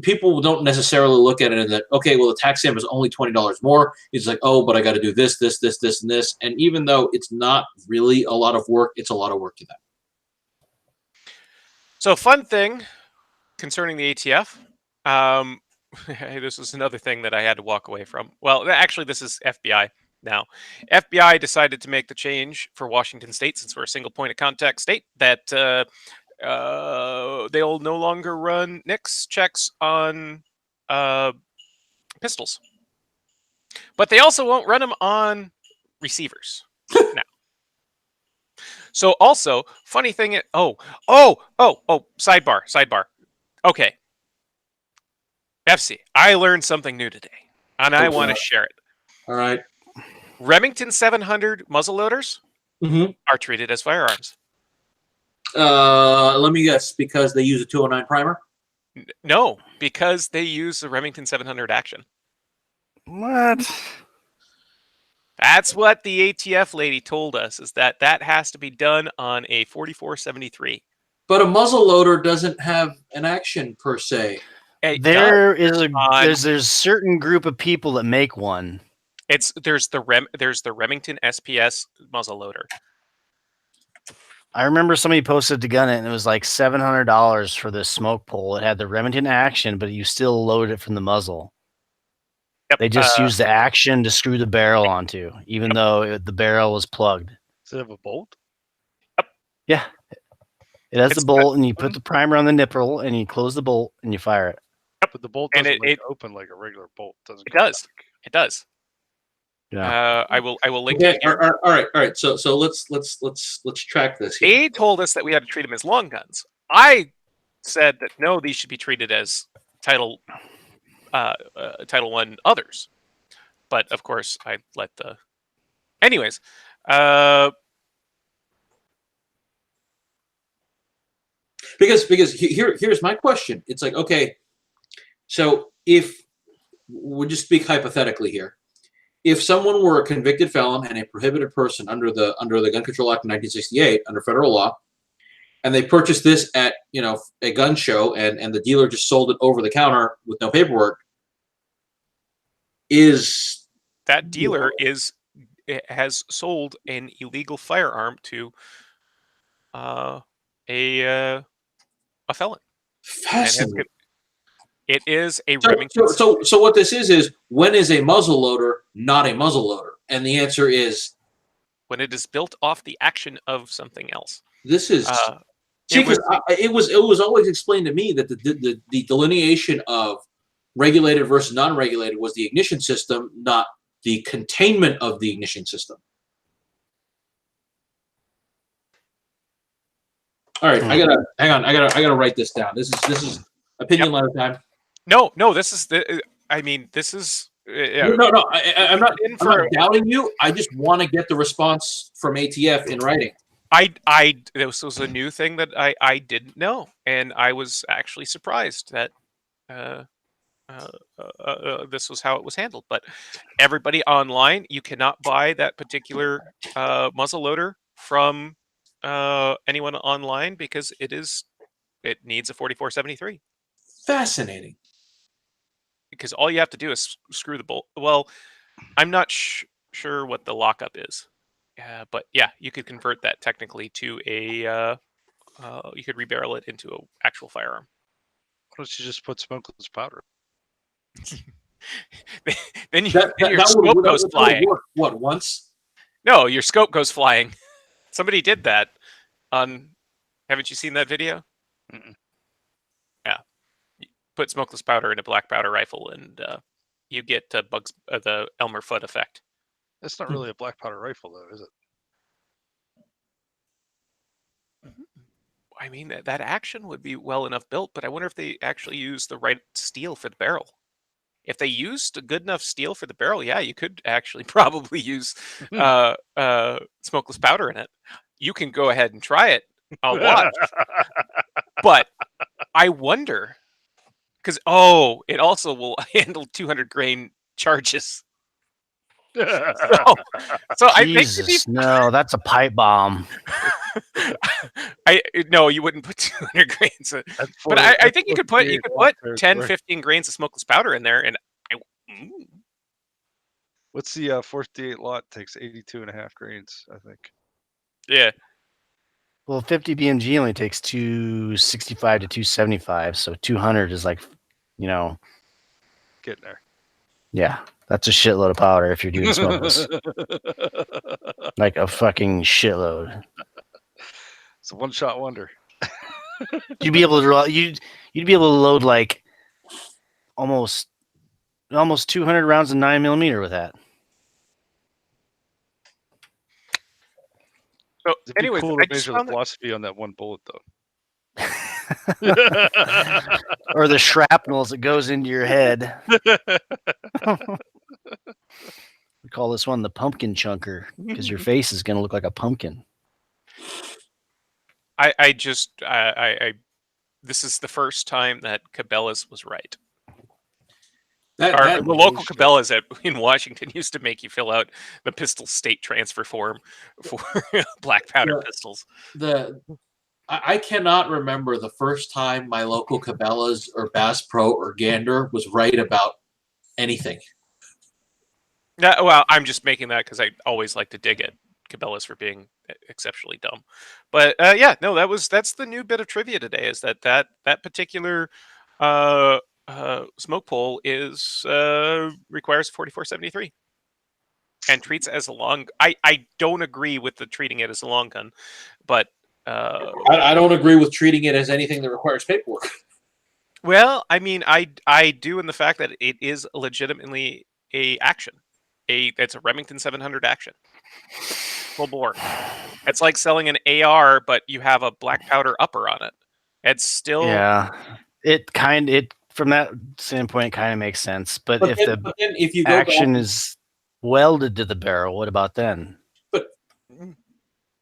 people don't necessarily look at it and that, okay, well, the tax stamp is only $20 more. It's like, oh, but I got to do this, and this. And even though it's not really a lot of work, it's a lot of work to them. So, fun thing concerning the ATF. This was another thing that I had to walk away from. Well, actually, this is FBI now. FBI decided to make the change for Washington State, since we're a single point of contact state, that they'll no longer run NICS checks on pistols, but they also won't run them on receivers now. So also, funny thing, sidebar. Okay, FC, I learned something new today, and I want to share it. All right. Remington 700 muzzleloaders are treated as firearms. Let me guess, because they use a 209 primer? No, because they use the Remington 700 action. What? That's what the ATF lady told us, is that has to be done on a 4473. But a muzzleloader doesn't have an action per se. There's a certain group of people that make one. There's the Remington SPS muzzleloader. I remember somebody posted to Gunnit, and it was like $700 for this smoke pole. It had the Remington action, but you still load it from the muzzle. Yep. They just used the action to screw the barrel onto, even though the barrel was plugged. Does it have a bolt? Yep. Yeah. It has It's the bolt, and you put the primer on the nipple, and you close the bolt, and you fire it. But the bolt And doesn't it open like a regular bolt. It does. It does. Yeah. I will link Okay, it here. all right. So let's track this here. They told us that we had to treat them as long guns. I said that no, these should be treated as Title 1 others. But of course, I let the. Anyways, Because here's my question. It's like, okay, so if we'll just speak hypothetically here, if someone were a convicted felon and a prohibited person under the Gun Control Act of 1968 under federal law, and they purchased this at a gun show, and the dealer just sold it over the counter with no paperwork, is that dealer has sold an illegal firearm to a felon. fascinating. It is a Remington. So what this is when is a muzzleloader not a muzzleloader? And the answer is when it is built off the action of something else. This is because it was always explained to me that the delineation of regulated versus non-regulated was the ignition system, not the containment of the ignition system. All right, I gotta write this down. This is opinion letter time. No, this is the. I mean, this is. No. I'm not doubting you. I just want to get the response from ATF in writing. This was a new thing that I didn't know, and I was actually surprised that this was how it was handled. But everybody online, you cannot buy that particular muzzleloader from anyone online because it needs a 4473. Fascinating. Because all you have to do is screw the bolt. Well, I'm not sure what the lockup is, but yeah, you could convert that technically to a. You could rebarrel it into an actual firearm. Why don't you just put smokeless powder? then your scope goes flying. What, once? No, your scope goes flying. Somebody did that on. Haven't you seen that video? Mm-mm. Yeah. Put smokeless powder in a black powder rifle, and you get the Elmer Fudd effect. That's not really a black powder rifle, though, is it? I mean, that action would be well enough built, but I wonder if they actually use the right steel for the barrel. If they used a good enough steel for the barrel, yeah, you could actually probably use smokeless powder in it. You can go ahead and try it. I'll watch. But I wonder, because, it also will handle 200 grain charges. So Jesus, no, that's a pipe bomb. No, you wouldn't put 200 grains. But I think you could put 10, 15 grains of smokeless powder in there, and What's the 48 lot? Takes 82.5 grains, I think. Yeah. Well, 50 BMG only takes 265 to 275, so 200 is like, Getting there. Yeah, that's a shitload of powder if you're doing smokeless. Like a fucking shitload. It's a one-shot wonder. You'd be able to load like almost 200 rounds of 9mm with that. So, It'd be anyways, cool to measure the velocity on that one bullet, though. Or the shrapnel as it goes into your head. We call this one the pumpkin chunker because your face is going to look like a pumpkin. This is the first time that Cabela's was right. The local Cabela's in Washington used to make you fill out the pistol state transfer form for black powder pistols. I cannot remember the first time my local Cabela's or Bass Pro or Gander was right about anything. Yeah, well, I'm just making that because I always like to dig at Cabela's for being exceptionally dumb. But that's the new bit of trivia today. Is that particular smoke pole requires 4473 and treats it as a long. I don't agree with the treating it as a long gun, but I don't agree with treating it as anything that requires paperwork. Well, I mean, I do in the fact that it is legitimately a action. It's a Remington 700 action. Full bore. It's like selling an AR, but you have a black powder upper on it. It's still It from that standpoint kind of makes sense. But if then if you go action back, is welded to the barrel, what about then? But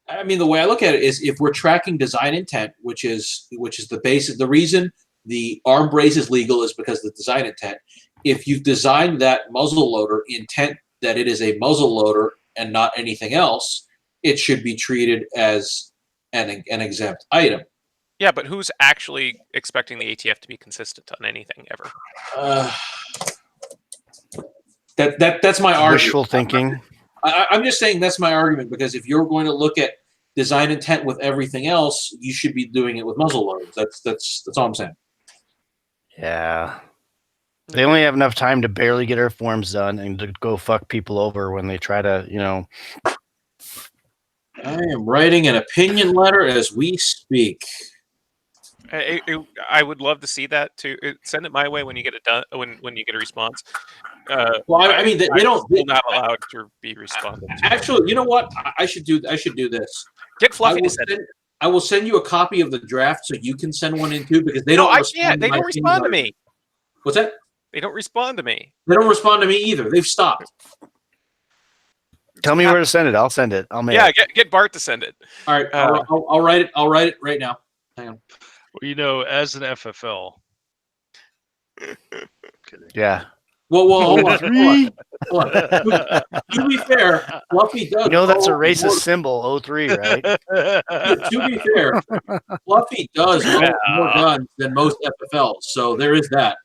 I mean, the way I look at it is, if we're tracking design intent, which is the basis, the reason the arm brace is legal is because of the design intent. If you've designed that muzzle loader intent that it is a muzzle loader and not anything else, it should be treated as an exempt item. Yeah, but who's actually expecting the ATF to be consistent on anything ever? That's my argument. Wishful thinking. I'm just saying that's my argument, because if you're going to look at design intent with everything else, you should be doing it with muzzle loaders. That's all I'm saying. Yeah. They only have enough time to barely get our forms done and to go fuck people over when they try to, I am writing an opinion letter as we speak. I would love to see that too. Send it my way when you get it done. When you get a response. Well, I mean, they're not allowed to be responded to. Actually, you know what? I should do this. Get Fluffy to send it. I will send you a copy of the draft so you can send one in too, because they don't. I can't. They don't respond to me. What's that? They don't respond to me. They don't respond to me either. They've stopped. Tell me where to send it. I'll send it. I'll mail it. Get Bart to send it. All right. I'll write it. I'll write it right now. Hang on. Well, as an FFL. Kidding. Yeah. Well, hold on. To be fair, Fluffy does. That's a racist symbol, 03, right? To be fair, Fluffy does own more guns than most FFLs, so there is that.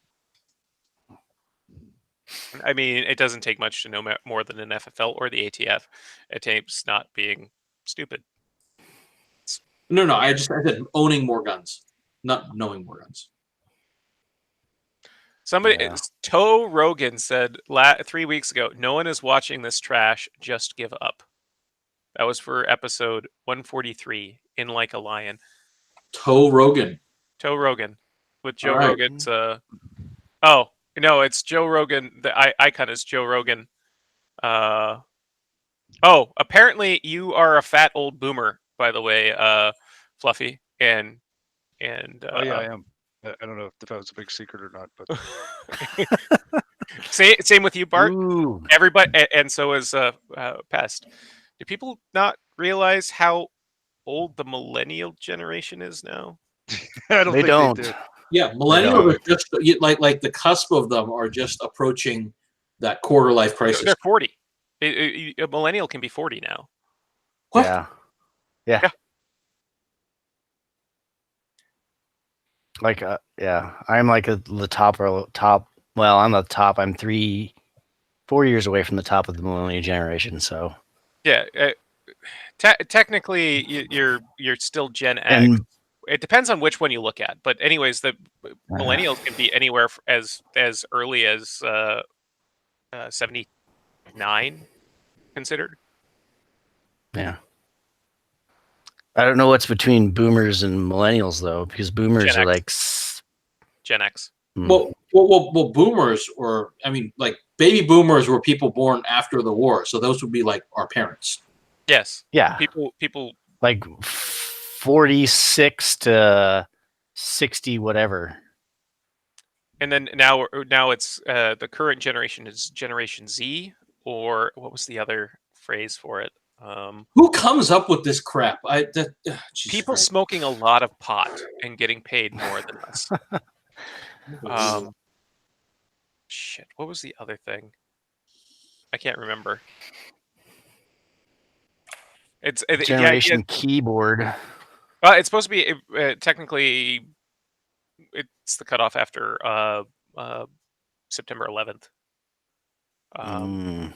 I mean, it doesn't take much to know more than an FFL or the ATF. It takes not being stupid. No. I said owning more guns, not knowing more guns. Toe Rogan said 3 weeks ago, "No one is watching this trash. Just give up." That was for episode 143 in Like a Lion. Toe Rogan with Joe Rogan's. Oh no, it's Joe Rogan. The icon is Joe Rogan. Apparently you are a fat old boomer, by the way, Fluffy, and oh yeah, I am. I don't know if that was a big secret or not, but same with you, Bart. Ooh. Everybody, and so is Pest. Do people not realize how old the millennial generation is now? I don't think they do. Yeah, millennials are just like the cusp of them are just approaching that quarter life crisis. They're 40. A millennial can be 40 now. What? Yeah. Like, I'm like the top. Well, I'm the top. I'm 4 years away from the top of the millennial generation. So, yeah, technically, you're still Gen X. It depends on which one you look at. But anyways, the millennials can be anywhere as early as 79 considered. Yeah. I don't know what's between boomers and millennials though, because boomers are like Gen X. Well, boomers like baby boomers were people born after the war, so those would be like our parents. Yes. Yeah. People like 46 to 60, whatever. And then now it's the current generation is Generation Z, or what was the other phrase for it? Who comes up with this crap? People smoking a lot of pot and getting paid more than us. Shit, what was the other thing? I can't remember. It's Generation keyboard. It's supposed to be technically it's the cutoff after September 11th. I love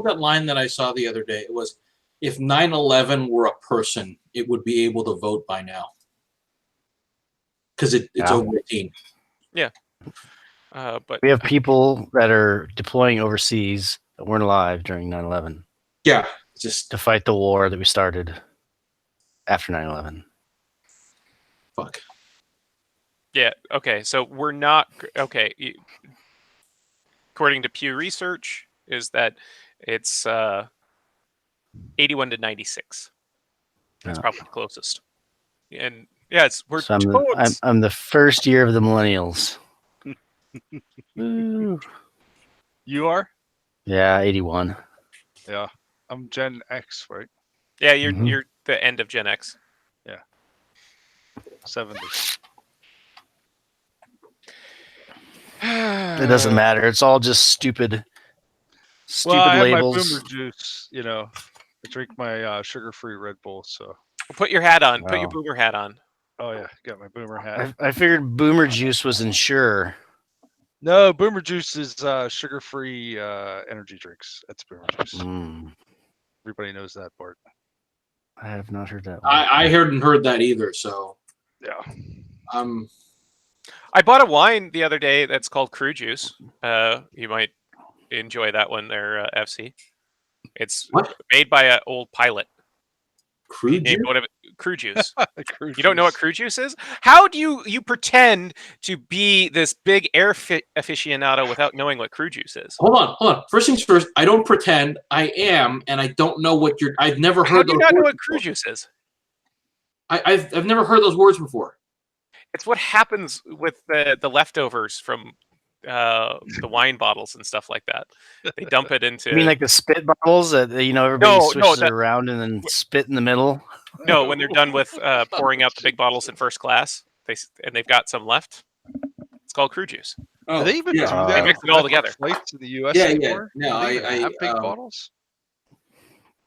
that line that I saw the other day. It was, if 9/11 were a person, it would be able to vote by now. Because it's over 18. Yeah. But we have people that are deploying overseas that weren't alive during 9/11. Yeah. Just to fight the war that we started. after 9/11. Fuck. Yeah. Okay. So we're not okay. According to Pew Research, is that it's 81 to 96. That's Yeah. probably the closest. And yeah, we're So totes. I'm the first year of the millennials. Woo. You are? Yeah, 81. Yeah. I'm Gen X, right? Yeah, you're Mhm. you're the end of Gen X. 70. It doesn't matter. It's all just stupid Well, I have labels. my boomer juice, you know. I drink my sugar-free Red Bull, so. Put your hat on. Put your Wow. boomer hat on. Oh yeah, got my boomer hat. I figured Boomer Juice was Ensure. No, boomer juice is sugar-free energy drinks. That's boomer juice. Everybody knows that part. I have not heard that one. I hadn't heard that either. So Yeah. I bought a wine the other day that's called Crew Juice. You might enjoy that one there, FC. It's What? made by an old pilot. Crew juice? Crew Juice. Crew You don't know what juice. Crew Juice is? How do you pretend to be this big air aficionado without knowing what Crew Juice is? Hold on. First things first. I don't pretend. I am, and I don't know what you're. I've never heard. How do you not know what before. Crew Juice is? I've never heard those words before. It's what happens with the leftovers from the wine bottles and stuff like that. They dump it into. You mean like the spit bottles that everybody switches it around and then spit in the middle? No, when they're done with pouring out the big bottles in first class, they've got some left. It's called Crew Juice. Oh, Do they even do that? They mix it all together. Flights in the U.S. Yeah, anymore? yeah. No, Do they even have big I bottles.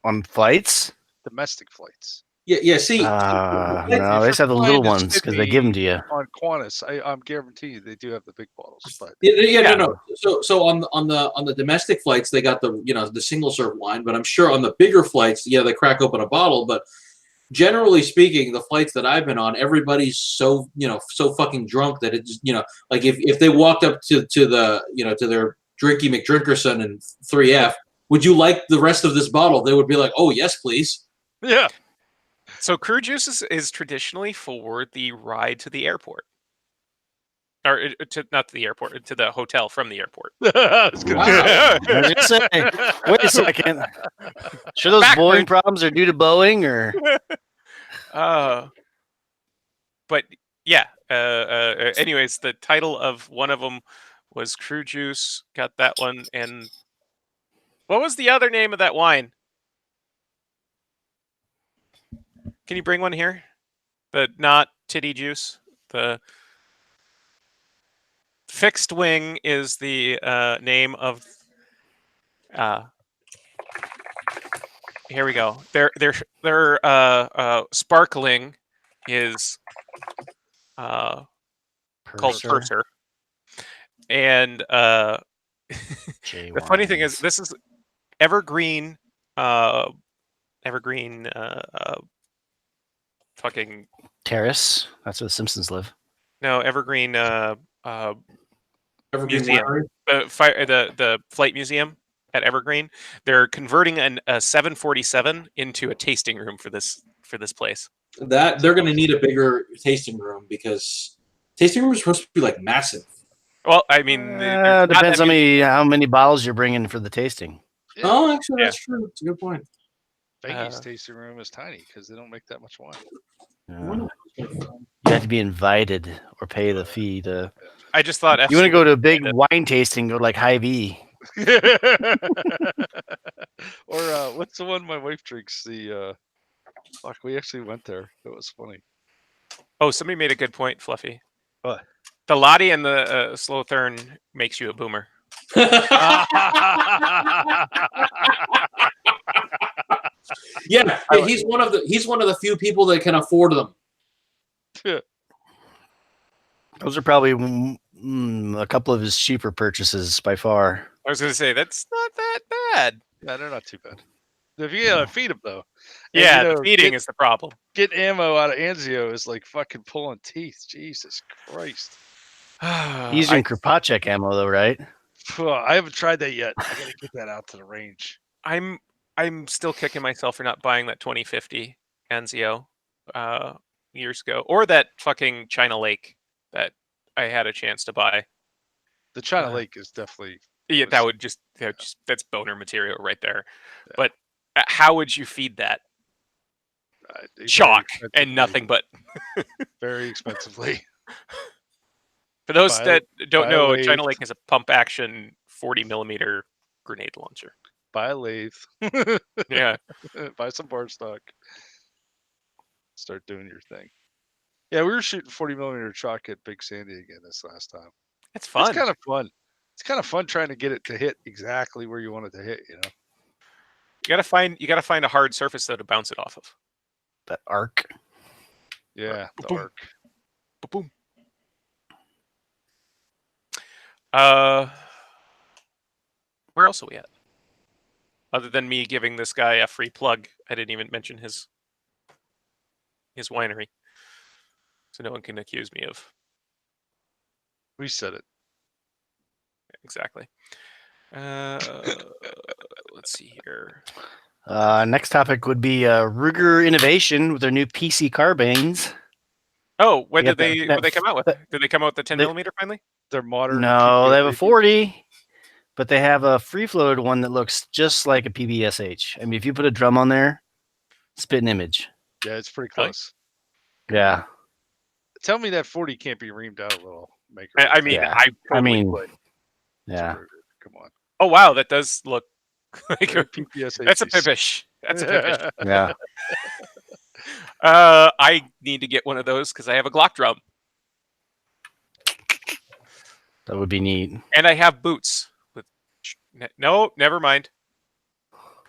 On flights? Domestic flights. Yeah. See, No, they just have the little ones because they give them to you. On Qantas, I'm guaranteed you they do have the big bottles. But no. So on the domestic flights, they got the single serve wine, but I'm sure on the bigger flights, they crack open a bottle. But generally speaking, the flights that I've been on, everybody's so fucking drunk that it's like if they walked up to the to their Drinky McDrinkerson and 3F, would you like the rest of this bottle? They would be like, oh yes, please. Yeah. So Crew Juice is traditionally for the ride to the airport. Or not to the airport, to the hotel from the airport. That's good. Wait a second. Sure those Boeing problems are due to Boeing or? But yeah. Anyways, the title of one of them was Crew Juice. Got that one. And what was the other name of that wine? Can you bring one here? The not titty juice. The Fixed Wing is the name of. Here we go. Their sparkling is called Purser. And the funny thing is, this is Evergreen. Fucking Terrace. That's where the Simpsons live. No, Evergreen. Evergreen Museum. The flight museum at Evergreen. They're converting a 747 into a tasting room for this place. That they're going to need a bigger tasting room because tasting rooms are supposed to be like massive. Well, I mean, depends how many bottles you're bringing for the tasting. Yeah. Oh, actually, that's true. That's a good point. Vegas tasting room is tiny because they don't make that much wine. You have to be invited or pay the fee to. I just thought you want to go to a big wine tasting, go to like Hy-Vee. Or what's the one my wife drinks? The fuck, we actually went there. It was funny. Oh, somebody made a good point, Fluffy. What? The Lottie and the Slothern makes you a boomer. Yeah, he's one of the few people that can afford them. Those are probably a couple of his cheaper purchases by far. I was going to say that's not that bad. Yeah, they're not too bad. If you gotta feed them though. Yeah, the feeding is the problem. Getting ammo out of Anzio is like fucking pulling teeth. Jesus Christ. He's using Kropacek ammo though, right? I haven't tried that yet. I gotta get that out to the range. I'm still kicking myself for not buying that 2050 Anzio. years ago, or that fucking China Lake that I had a chance to buy. The China Lake is definitely that's boner material right there. Yeah. But how would you feed that? Chalk and nothing but. Very expensively. For those that don't know, lathe. China Lake is a pump action 40mm grenade launcher. Buy a lathe. Yeah. Buy some bar stock. Start doing your thing. Yeah, we were shooting 40mm chalk at Big Sandy again this last time. It's fun. It's kind of fun. It's kind of fun trying to get it to hit exactly where you want it to hit, you know. You gotta find a hard surface though to bounce it off of. That arc. Yeah, the Boom. arc. Boom. Where else are we at? Other than me giving this guy a free plug, I didn't even mention his winery, so no one can accuse me of. We said it. Exactly. Let's see here. Next topic would be Ruger Innovation with their new PC carbines. Oh, when You did got they come out with? Did they come out with the 10mm finally? They're modern. No, they have a PPSH. 40, but they have a free-floated one that looks just like a PBSH. I mean, if you put a drum on there, spit an image. Yeah, it's pretty Really? close. Yeah. Tell me that 40 can't be reamed out a little. Maker. I mean, Yeah. I totally would. Yeah. Come on. Oh wow, that does look like a PPSH. That's a pippish. That's a pippish. Yeah. I need to get one of those because I have a Glock drum That would be neat. and I have boots. No, never mind.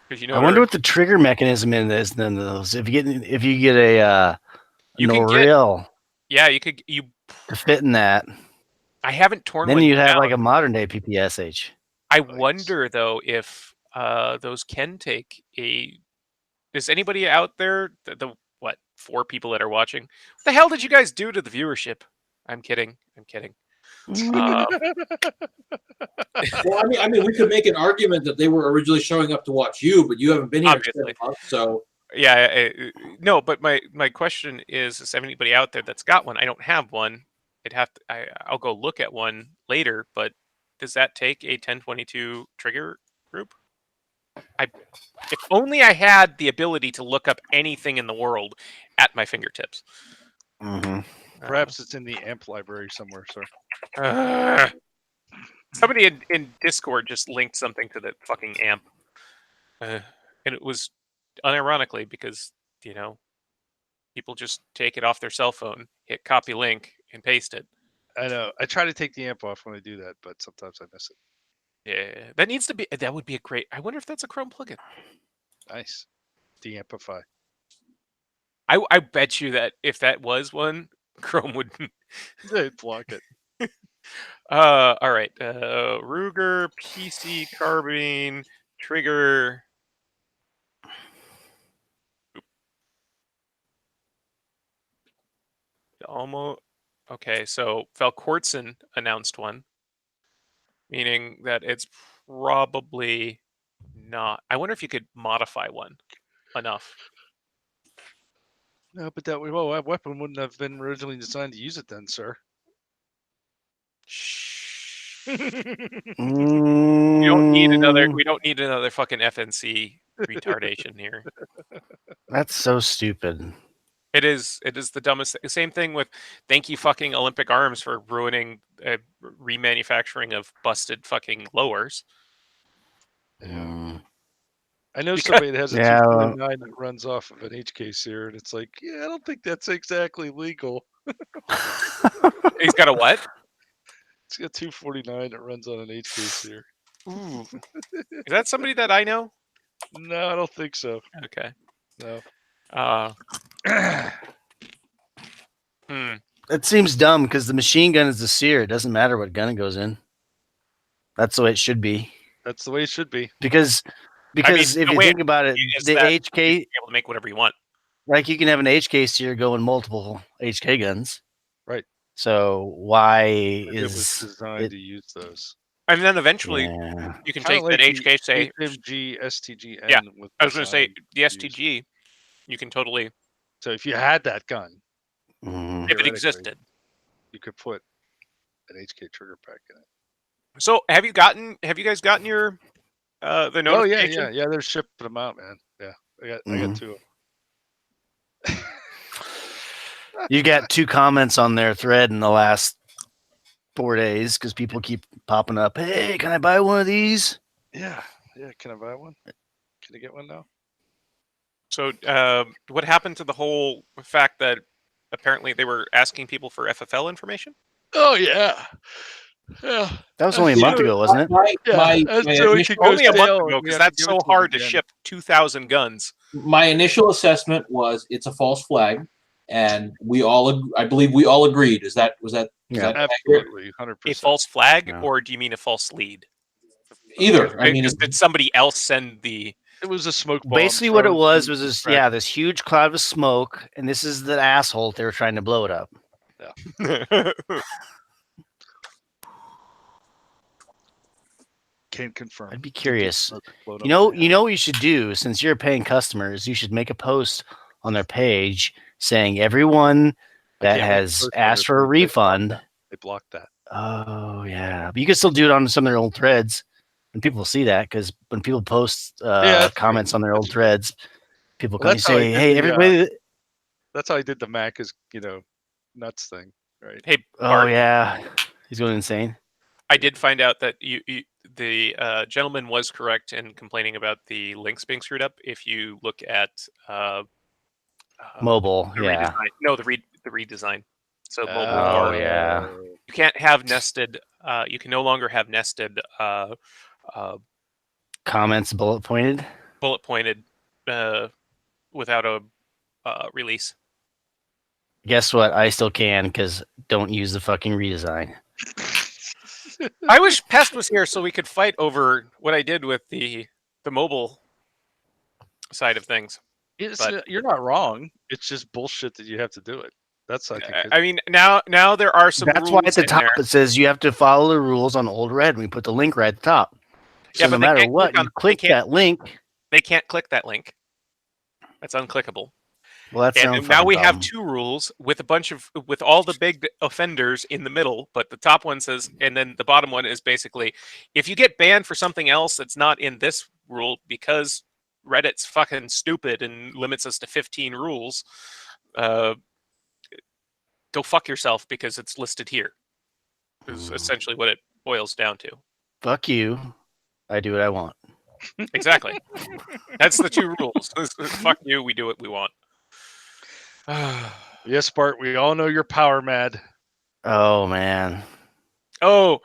Because I wonder what the trigger mechanism in this. Then those, if you get a You no can get- rail you. to fit in that, I haven't torn then one you'd have down. like a modern day PPSH. I wonder though if those can take a. Is anybody out there? The 4 people that are watching? What the hell did you guys do to the viewership? I'm kidding. Well, I mean, we could make an argument that they were originally showing up to watch you, but you haven't been here Obviously. in 7 months, so Yeah, no. But my question is anybody out there that's got one? I don't have one. I'll go look at one later. But does that take a 1022 trigger group? If only I had the ability to look up anything in the world at my fingertips. Mm-hmm. Perhaps it's in the amp library somewhere, sir. Somebody in Discord just linked something to the fucking amp. And it was unironically because, people just take it off their cell phone, hit copy link, and paste it. I know. I try to take the amp off when I do that, but sometimes I miss it. Yeah, that would be a great. I wonder if that's a Chrome plugin. Nice. De-amplify. I bet you that if that was one, Chrome would Block it. all right. Ruger PC carbine trigger. Almost okay. So Valkortsen announced one, meaning that it's probably not. I wonder if you could modify one enough. No, but that weapon wouldn't have been originally designed to use it then, sir. We don't need another. We don't need another fucking FNC retardation here. That's so stupid. It is the dumbest. Same thing with thank you fucking Olympic Arms for ruining remanufacturing of busted fucking lowers. I know somebody that has a Yeah, 249 that runs off of an HK sear, and it's like, yeah, I don't think that's exactly legal. He's got a what? It's got 249 that runs on an HK sear. Ooh. Is that somebody that I know? No, I don't think so. Okay. No. It seems dumb because the machine gun is the sear. It doesn't matter what gun it goes in. That's the way it should be. That's the way it should be. Because if you think about it, the HK, be able to make whatever you want. like you can have an HK sear go in multiple HK guns. Right. So why It was is designed it? to use those. And then eventually Yeah. you can Kinda take like that HK, say, HMG STGN. Yeah, with I was going to say design the use. STG, you can totally So if you had that gun, If it existed. you could put an HK trigger pack in it. So have you guys gotten your the notification? Oh yeah. They're shipping them out, man. Yeah, I got two. You got 2 comments on their thread in the last 4 days because people keep popping up. Hey, can I buy one of these? Yeah. Can I buy one? Can I get one now? So what happened to the whole fact that apparently they were asking people for FFL information? Oh yeah. Yeah. That was only a month ago, wasn't it? Only a month ago, because that's so hard to ship 2,000 guns. My initial assessment was it's a false flag, and I believe we all agreed. Was that absolutely 100%? A false flag, or do you mean a false lead? Either. I mean, did somebody else send the? It was a smoke bomb. Basically, what it was this huge cloud of smoke, and this is the asshole they were trying to blow it up. Yeah. Can't confirm. I'd be curious. You know what you should do, since you're paying customers, you should make a post on their page saying everyone that has asked for a refund. They blocked that. Oh yeah, but you can still do it on some of their old threads, and people will see that because when people post comments on their old threads, people can say, "Hey, everybody." That's how I did the Mac is nuts thing, right? Hey, Bart, yeah, he's going insane. I did find out that the gentleman was correct in complaining about the links being screwed up. If you look at mobile, redesign. No, the redesign. So mobile. Oh yeah. You can't have nested. You can no longer have nested comments bullet pointed. Bullet pointed without a release. Guess what? I still can because don't use the fucking redesign. I wish Pest was here so we could fight over what I did with the mobile side of things. You're not wrong. It's just bullshit that you have to do it. That's I mean, now there are some. That's why at the top it says you have to follow the rules on Old Red. We put the link right at the top. So no matter what, you click that link. They can't click that link. That's unclickable. Well, that's now we have 2 rules with all the big offenders in the middle, but the top one says, and then the bottom one is basically, if you get banned for something else that's not in this rule because Reddit's fucking stupid and limits us to 15 rules, go fuck yourself because it's listed here. Is essentially what it boils down to. Fuck you. I do what I want. Exactly. That's the 2 rules. Fuck you. We do what we want. Yes, Bart, we all know you're power mad. Oh man. Oh,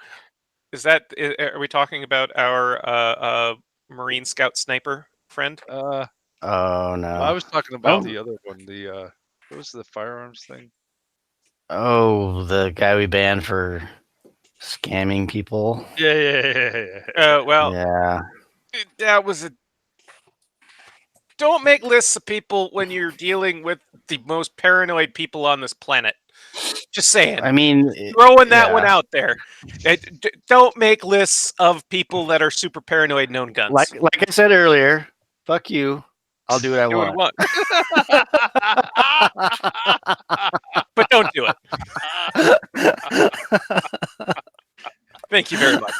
are we talking about our Marine Scout sniper friend? Oh no. I was talking about the other one, what was the firearms thing? Oh, the guy we banned for scamming people. Yeah. Well, yeah. That was Don't make lists of people when you're dealing with the most paranoid people on this planet. Just saying. I mean, throwing that one out there. Don't make lists of people that are super paranoid known guns. Like I said earlier, fuck you. I'll do what I want. But don't do it. Thank you very much.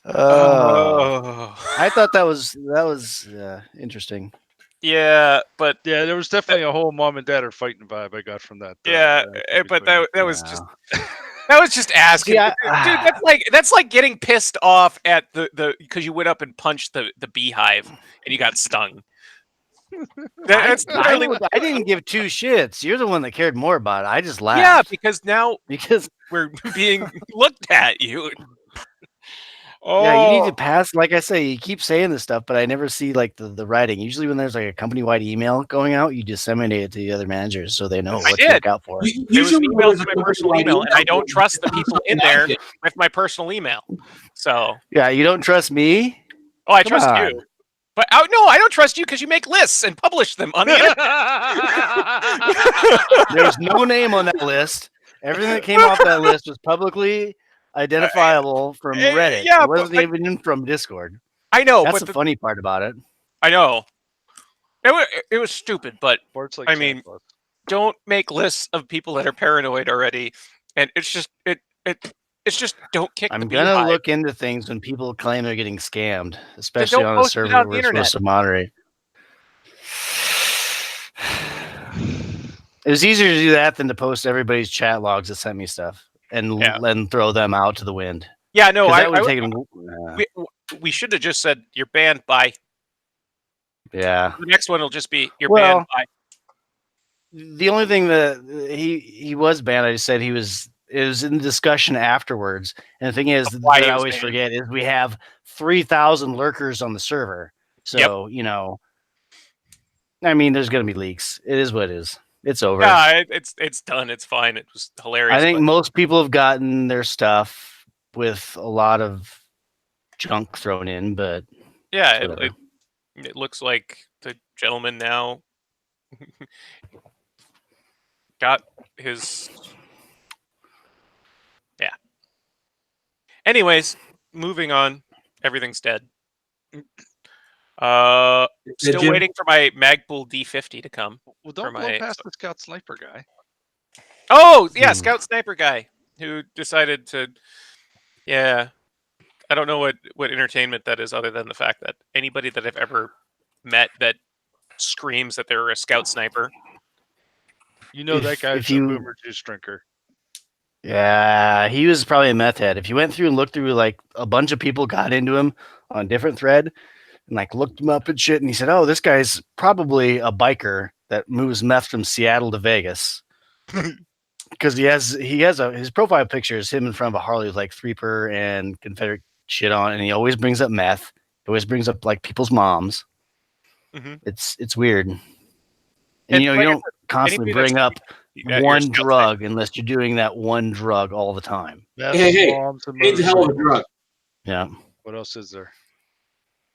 I thought that was interesting. Yeah, but there was definitely a whole mom and dad are fighting vibe I got from that. But that was just that was just asking. Yeah. Dude, that's like getting pissed off at the because you went up and punched the beehive and you got stung. I didn't give 2 shits. You're the one that cared more about it. I just laughed. Yeah, because we're being looked at. You. Yeah, you need to pass. Like I say, you keep saying this stuff, but I never see like the writing. Usually, when there's like a company-wide email going out, you disseminate it to the other managers so they know what to look out for. Usually, emails to my personal email, and I don't trust the people in there with my personal email. So yeah, you don't trust me? Oh, I trust you. But no, I don't trust you because you make lists and publish them on the internet. There's no name on that list. Everything that came off that list was publicly identifiable from Reddit. Yeah, it wasn't even from Discord. I know. That's the funny part about it. I know. It was stupid, but Bart's like I mean, don't make lists of people that are paranoid already, and it's just don't kick the I'm gonna beehive. look into things when people claim they're getting scammed, especially don't on a post it server on the we're supposed to moderate. It was easier to do that than to post everybody's chat logs that sent me stuff and throw them out to the wind. Yeah, no, that would take. We should have just said you're banned by. Yeah. The next one will just be you're banned by. The only thing that he was banned, I just said it was in the discussion afterwards. And the thing is that I always forget is we have 3,000 lurkers on the server. So, I mean, there's going to be leaks. It is what it is. It's over. Yeah, it's done. It's fine. It was hilarious. I think most people have gotten their stuff with a lot of junk thrown in, but yeah, it looks like the gentleman now got his. Yeah. Anyways, moving on. Everything's dead. Still waiting for my Magpul D50 to come. Well, don't go past the Scout Sniper guy. Oh, yeah, Scout Sniper guy who decided to... Yeah. I don't know what entertainment that is other than the fact that anybody that I've ever met that screams that they're a Scout Sniper. You know that guy's a boomer juice drinker. Yeah, he was probably a meth head. If you went through and looked through, like, a bunch of people got into him on a different thread and, like, looked him up and shit, and he said, oh, this guy's probably a biker that moves meth from Seattle to Vegas. Because his profile picture is him in front of a Harley with, like, Threeper and Confederate shit on, and he always brings up meth. He always brings up, like, people's moms. Mm-hmm. It's weird. And, you don't constantly bring up one drug unless you're doing that one drug all the time. Hey, it's a hell of a drug. Yeah. What else is there?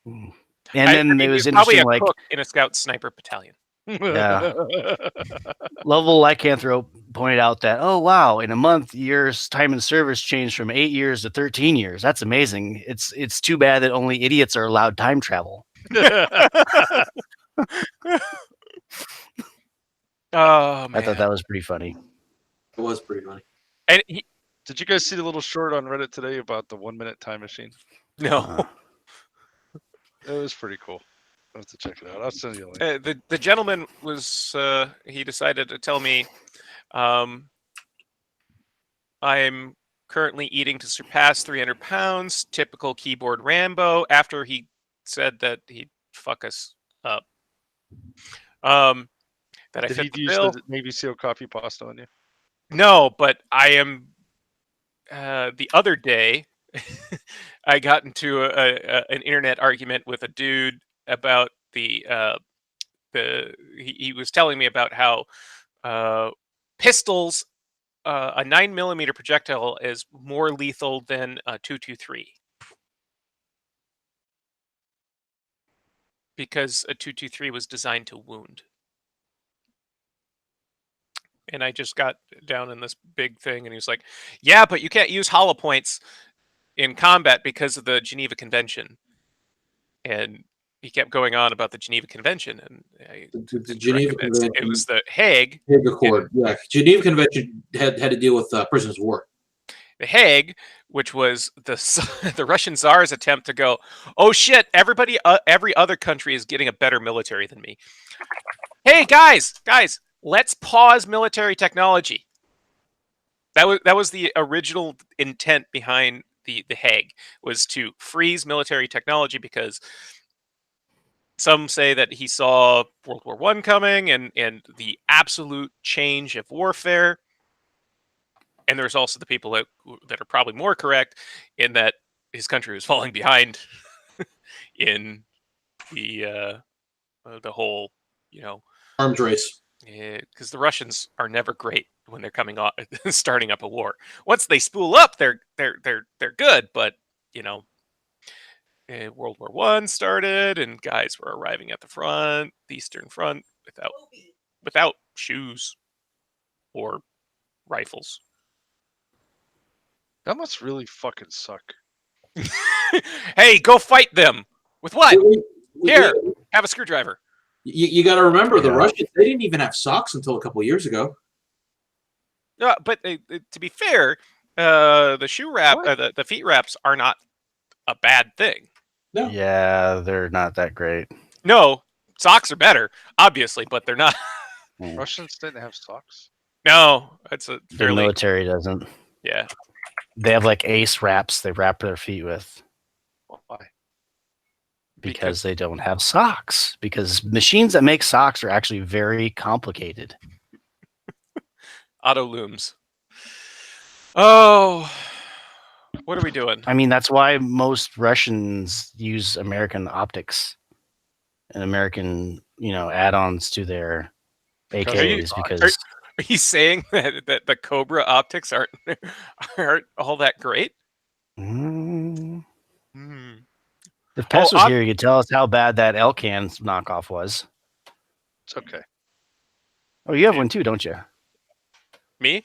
And then it was probably interesting, a like cook in a Scout Sniper battalion. Yeah. Lovell Lycanthrope pointed out that, oh wow, in a month your time in service changed from 8 years to 13 years. That's amazing. It's too bad that only idiots are allowed time travel. Oh man. I thought that was pretty funny. It was pretty funny. And did you guys see the little short on Reddit today about the 1 minute time machine? No. It was pretty cool. I'll have to check it out. I'll send you a link. The gentleman was he decided to tell me I'm currently eating to surpass 300 pounds, typical keyboard Rambo, after he said that he'd fuck us up. That Did he use the Navy SEAL coffee pasta on you? No, but I am the other day I got into an internet argument with a dude about he was telling me about how pistols, a 9mm projectile is more lethal than a 223 because a 223 was designed to wound. And I just got down in this big thing, and he was like, "Yeah, but you can't use hollow points in combat because of the Geneva Convention." And he kept going on about the Geneva Convention, and the Geneva Convention. It was the Hague Accord. Yeah, Geneva Convention had to deal with prisoners of war. The Hague, which was the Russian Tsar's attempt to go, oh shit, every other country is getting a better military than me. Hey guys, let's pause military technology. That was the original intent behind the Hague, was to freeze military technology, because some say that he saw World War I coming and the absolute change of warfare. And there's also the people that are probably more correct in that his country was falling behind in the whole, arms race. Because the Russians are never great when they're coming off starting up a war. Once they spool up, they're good. But World War I started, and guys were arriving at the front, the Eastern Front, without shoes or rifles. That must really fucking suck. Hey, go fight them. With what? Here, have a screwdriver. You got to remember, the Yeah. Russians, they didn't even have socks until a couple years ago. But to be fair, the shoe wrap, the feet wraps are not a bad thing. No. Yeah, they're not that great. No, socks are better, obviously, but they're not. Russians didn't have socks. No, it's a The fairly military doesn't. yeah. They have like ace wraps they wrap their feet with Why? because they don't have socks. Because machines that make socks are actually very complicated. Auto looms. Oh, what are we doing? I mean, that's why most Russians use American optics and American, add-ons to their AKs because Are you saying that the Cobra optics aren't all that great? Mm, Hmm. if Pest was here, he could tell us how bad that Elcan knockoff was. It's okay. Oh, you have one too, don't you? Me?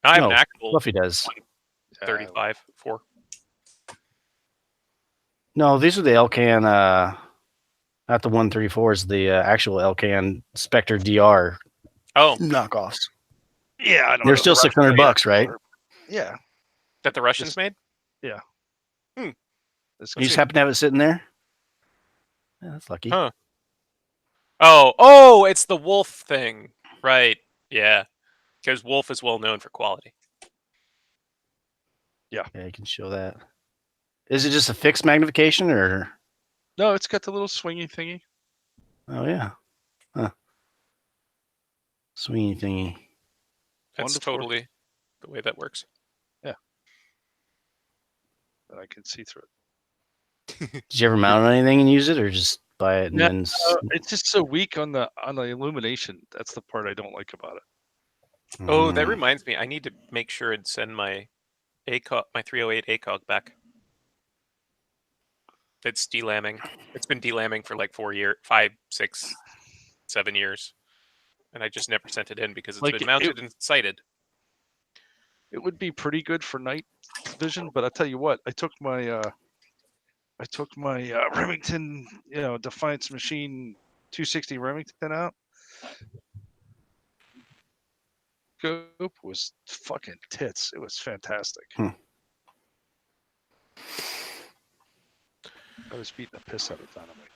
I have No, an actual Fluffy does. 35 4. No, these are the Elcan, not the 134s, the actual Elcan Spectre DR Oh, knockoffs. Yeah, I know. They're still $600, right? Yeah. that the Russians made? Yeah. Hmm. You just happen to have it sitting there? Yeah, that's lucky. Huh. Oh, it's the Wolf thing. Right. Yeah. Because Wolf is well known for quality. Yeah, you can show that. Is it just a fixed magnification or? No, it's got the little swingy thingy. Oh, yeah. Huh. Swingy thingy. That's 1 to 4. totally the way that works. And I can see through it. Did you ever mount on anything and use it or just buy it and Yeah, then? It's just so weak on the illumination. That's the part I don't like about it. Oh, that reminds me. I need to make sure and send my ACOG, my 308 ACOG back. It's delamming. It's been delamming for like 5, 6, 7 years. And I just never sent it in because it's been mounted and sighted. It would be pretty good for night vision, but I tell you what, I took my Remington, Defiance Machine 260 Remington out. Scope was fucking tits. It was fantastic. I was beating the piss out of dynamite.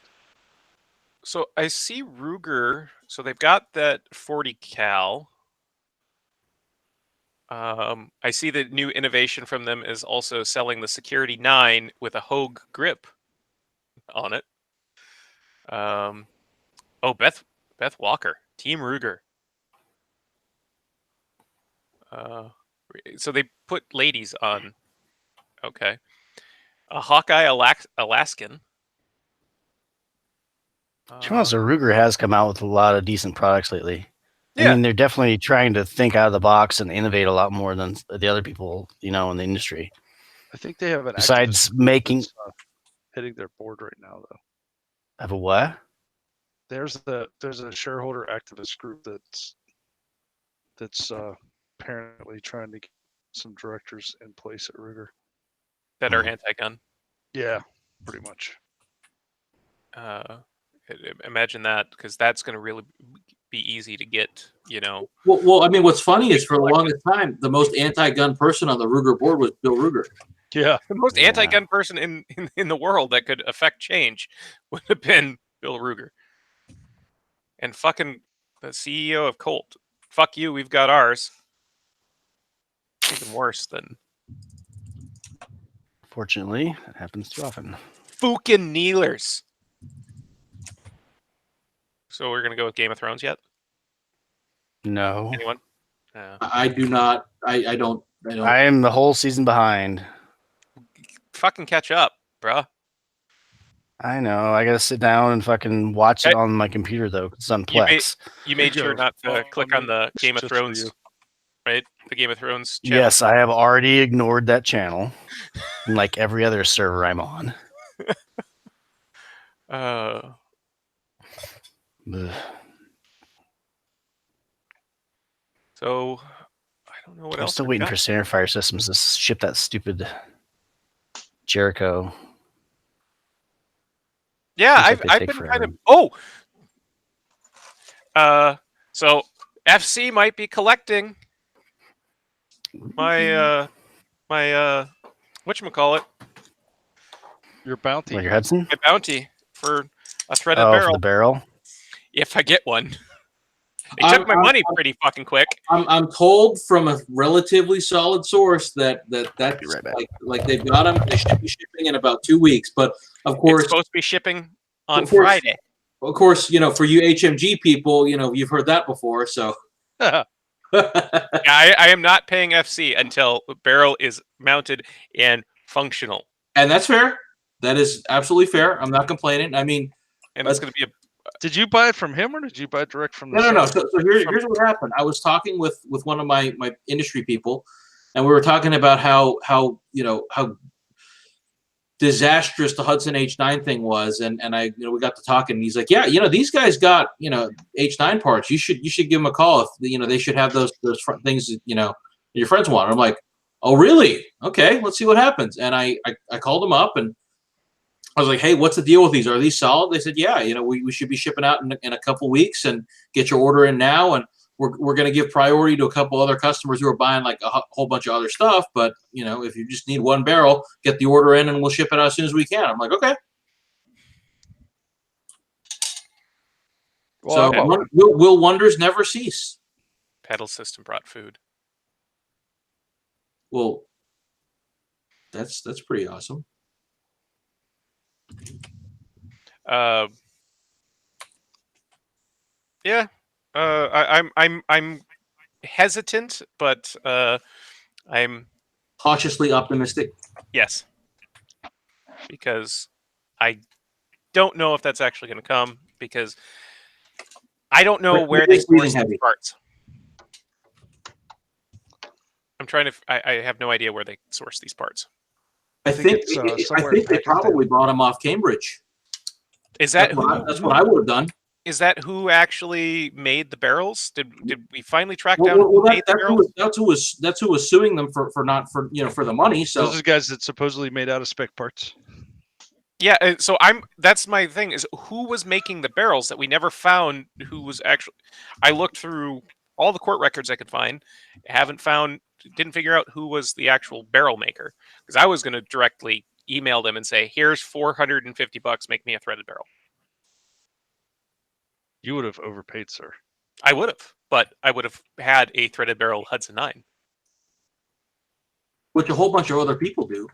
So I see Ruger. So they've got that 40 cal. I see the new innovation from them is also selling the Security 9 with a Hogue grip on it. Beth Walker, Team Ruger. So they put ladies on. Okay. A Hawkeye Alaskan. Charles Ruger has come out with a lot of decent products lately. Yeah. I mean, they're definitely trying to think out of the box and innovate a lot more than the other people, in the industry. I think they have an Besides making hitting their board right now, though. Have a what? There's a shareholder activist group that's apparently trying to get some directors in place at Ruger that are anti-gun. Yeah, pretty much. Imagine that, because that's going to really be easy to get, Well, I mean, what's funny is for the longest time, the most anti-gun person on the Ruger board was Bill Ruger. Yeah. The most anti-gun person in the world that could affect change would have been Bill Ruger. And fucking the CEO of Colt. Fuck you, we've got ours. Even worse than... Fortunately, it happens too often. Fucking Kneelers. So we're going to go with Game of Thrones yet? No. Anyone? I do not. I don't. I am the whole season behind. Fucking catch up, bruh. I know. I gotta sit down and fucking watch it on my computer though. It's on Plex. You made sure not to click on the Game of Thrones, right? The Game of Thrones channel. Yes, I have already ignored that channel, like every other server I'm on. So I don't know what else. I'm still waiting for Center Fire Systems to ship that stupid Jericho. Yeah, Seems like they I've take been forever. kind of so FC might be collecting my whatchamacallit, Your bounty. What, your Hudson? my bounty for a threaded Oh, for barrel the barrel. if I get one. They I'm- took my money pretty fucking quick. I'm told from a relatively solid source that's Be right back. like they've got them. They should be shipping in about 2 weeks. But of It's course, supposed to be shipping on Of course. Friday. of course, for you HMG people, you've heard that before. So Yeah, I am not paying FC until the barrel is mounted and functional. and that's fair. That is absolutely fair. I'm not complaining. I mean, And it's going to be a Did you buy it from him or did you buy it direct from the no. seller? So here's what happened. I was talking with one of my industry people, and we were talking about how disastrous the Hudson H9 thing was, and we got to talking. And he's like, yeah, these guys got H9 parts. You should give them a call if they should have those front things your friends want. I'm like, oh really? Okay, let's see what happens. And I called them up and I was like, hey, what's the deal with these? Are these solid? They said, yeah, we should be shipping out in a couple weeks and get your order in now. And we're going to give priority to a couple other customers who are buying like a whole bunch of other stuff. But, if you just need one barrel, get the order in and we'll ship it out as soon as we can. I'm like, okay. Well, So will wonders never cease? pedal system brought food. Well, that's pretty awesome. Yeah. I'm hesitant, but I'm Cautiously optimistic. yes, because I don't know if that's actually going to come because I don't know But where it they is breathing source heavy. these parts. I'm trying to. I have no idea where they source these parts. I think it's, I somewhere think they in Pakistan. probably bought them off Cambridge. Is that That's what I would have done. Is that who actually made the barrels? Did we finally track down who made the barrels? That's who was suing them for the money. So Those are the guys that supposedly made out of spec parts. Yeah, so that's my thing is who was making the barrels that we never found who was actually. I looked through all the court records I could find, didn't figure out who was the actual barrel maker because I was going to directly email them and say, "Here's $450, make me a threaded barrel." You would have overpaid, sir. I would have, but I would have had a threaded barrel Hudson 9. which a whole bunch of other people do.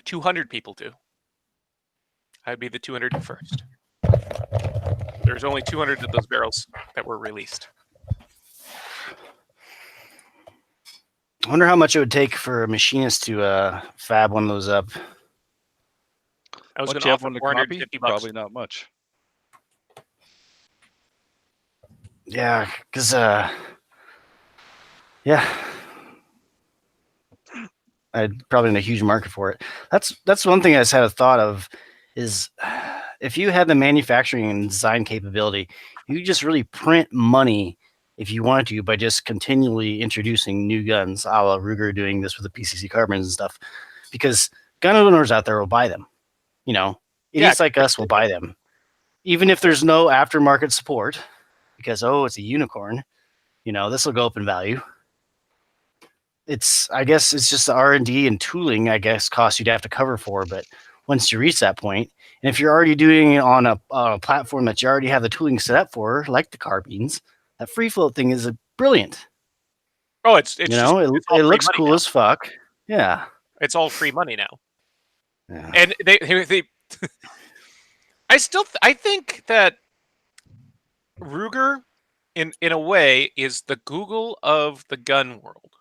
200 people do. I'd be the 201st. There's only 200 of those barrels that were released. I wonder how much it would take for a machinist to fab one of those up. I was Once going you to have offer one to copy, $450. probably not much. Yeah, because I'd probably in a huge market for it. That's one thing I just had a thought of is if you had the manufacturing and design capability, you just really print money if you wanted to by just continually introducing new guns, a la Ruger doing this with the PCC carbines and stuff, because gun owners out there will buy them. Idiots like us will buy them, even if there's no aftermarket support, because it's a unicorn. This will go up in value. I guess it's just the R&D and tooling, I guess, costs you'd have to cover for. But once you reach that point, and if you're already doing it on a platform that you already have the tooling set up for, like the carbines, that free float thing is brilliant. Oh, it's it all looks free money cool now. as fuck. Yeah, It's all free money now. yeah. And they I think that Ruger, in a way, is the Google of the gun world.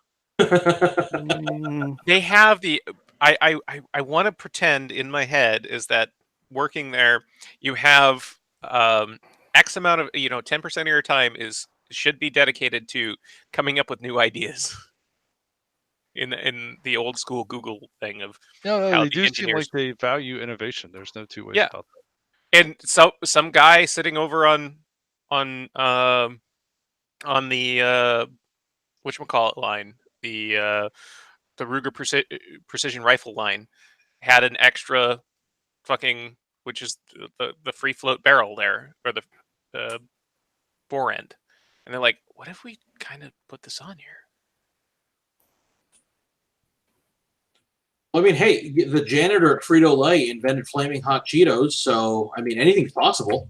They have the. I want to pretend in my head is that working there, you have X amount of 10% of your time should be dedicated to coming up with new ideas. In the old school Google thing of No, how they the do seem engineers like they value innovation. There's no two ways Yeah. about that. and so some guy sitting over on the whatchamacallit line, the Ruger precision rifle line, had an extra fucking which is the free float barrel there, or the bore end. And they're like, what if we kind of put this on here? I mean, hey, the janitor at Frito-Lay invented flaming hot Cheetos, so I mean, anything's possible.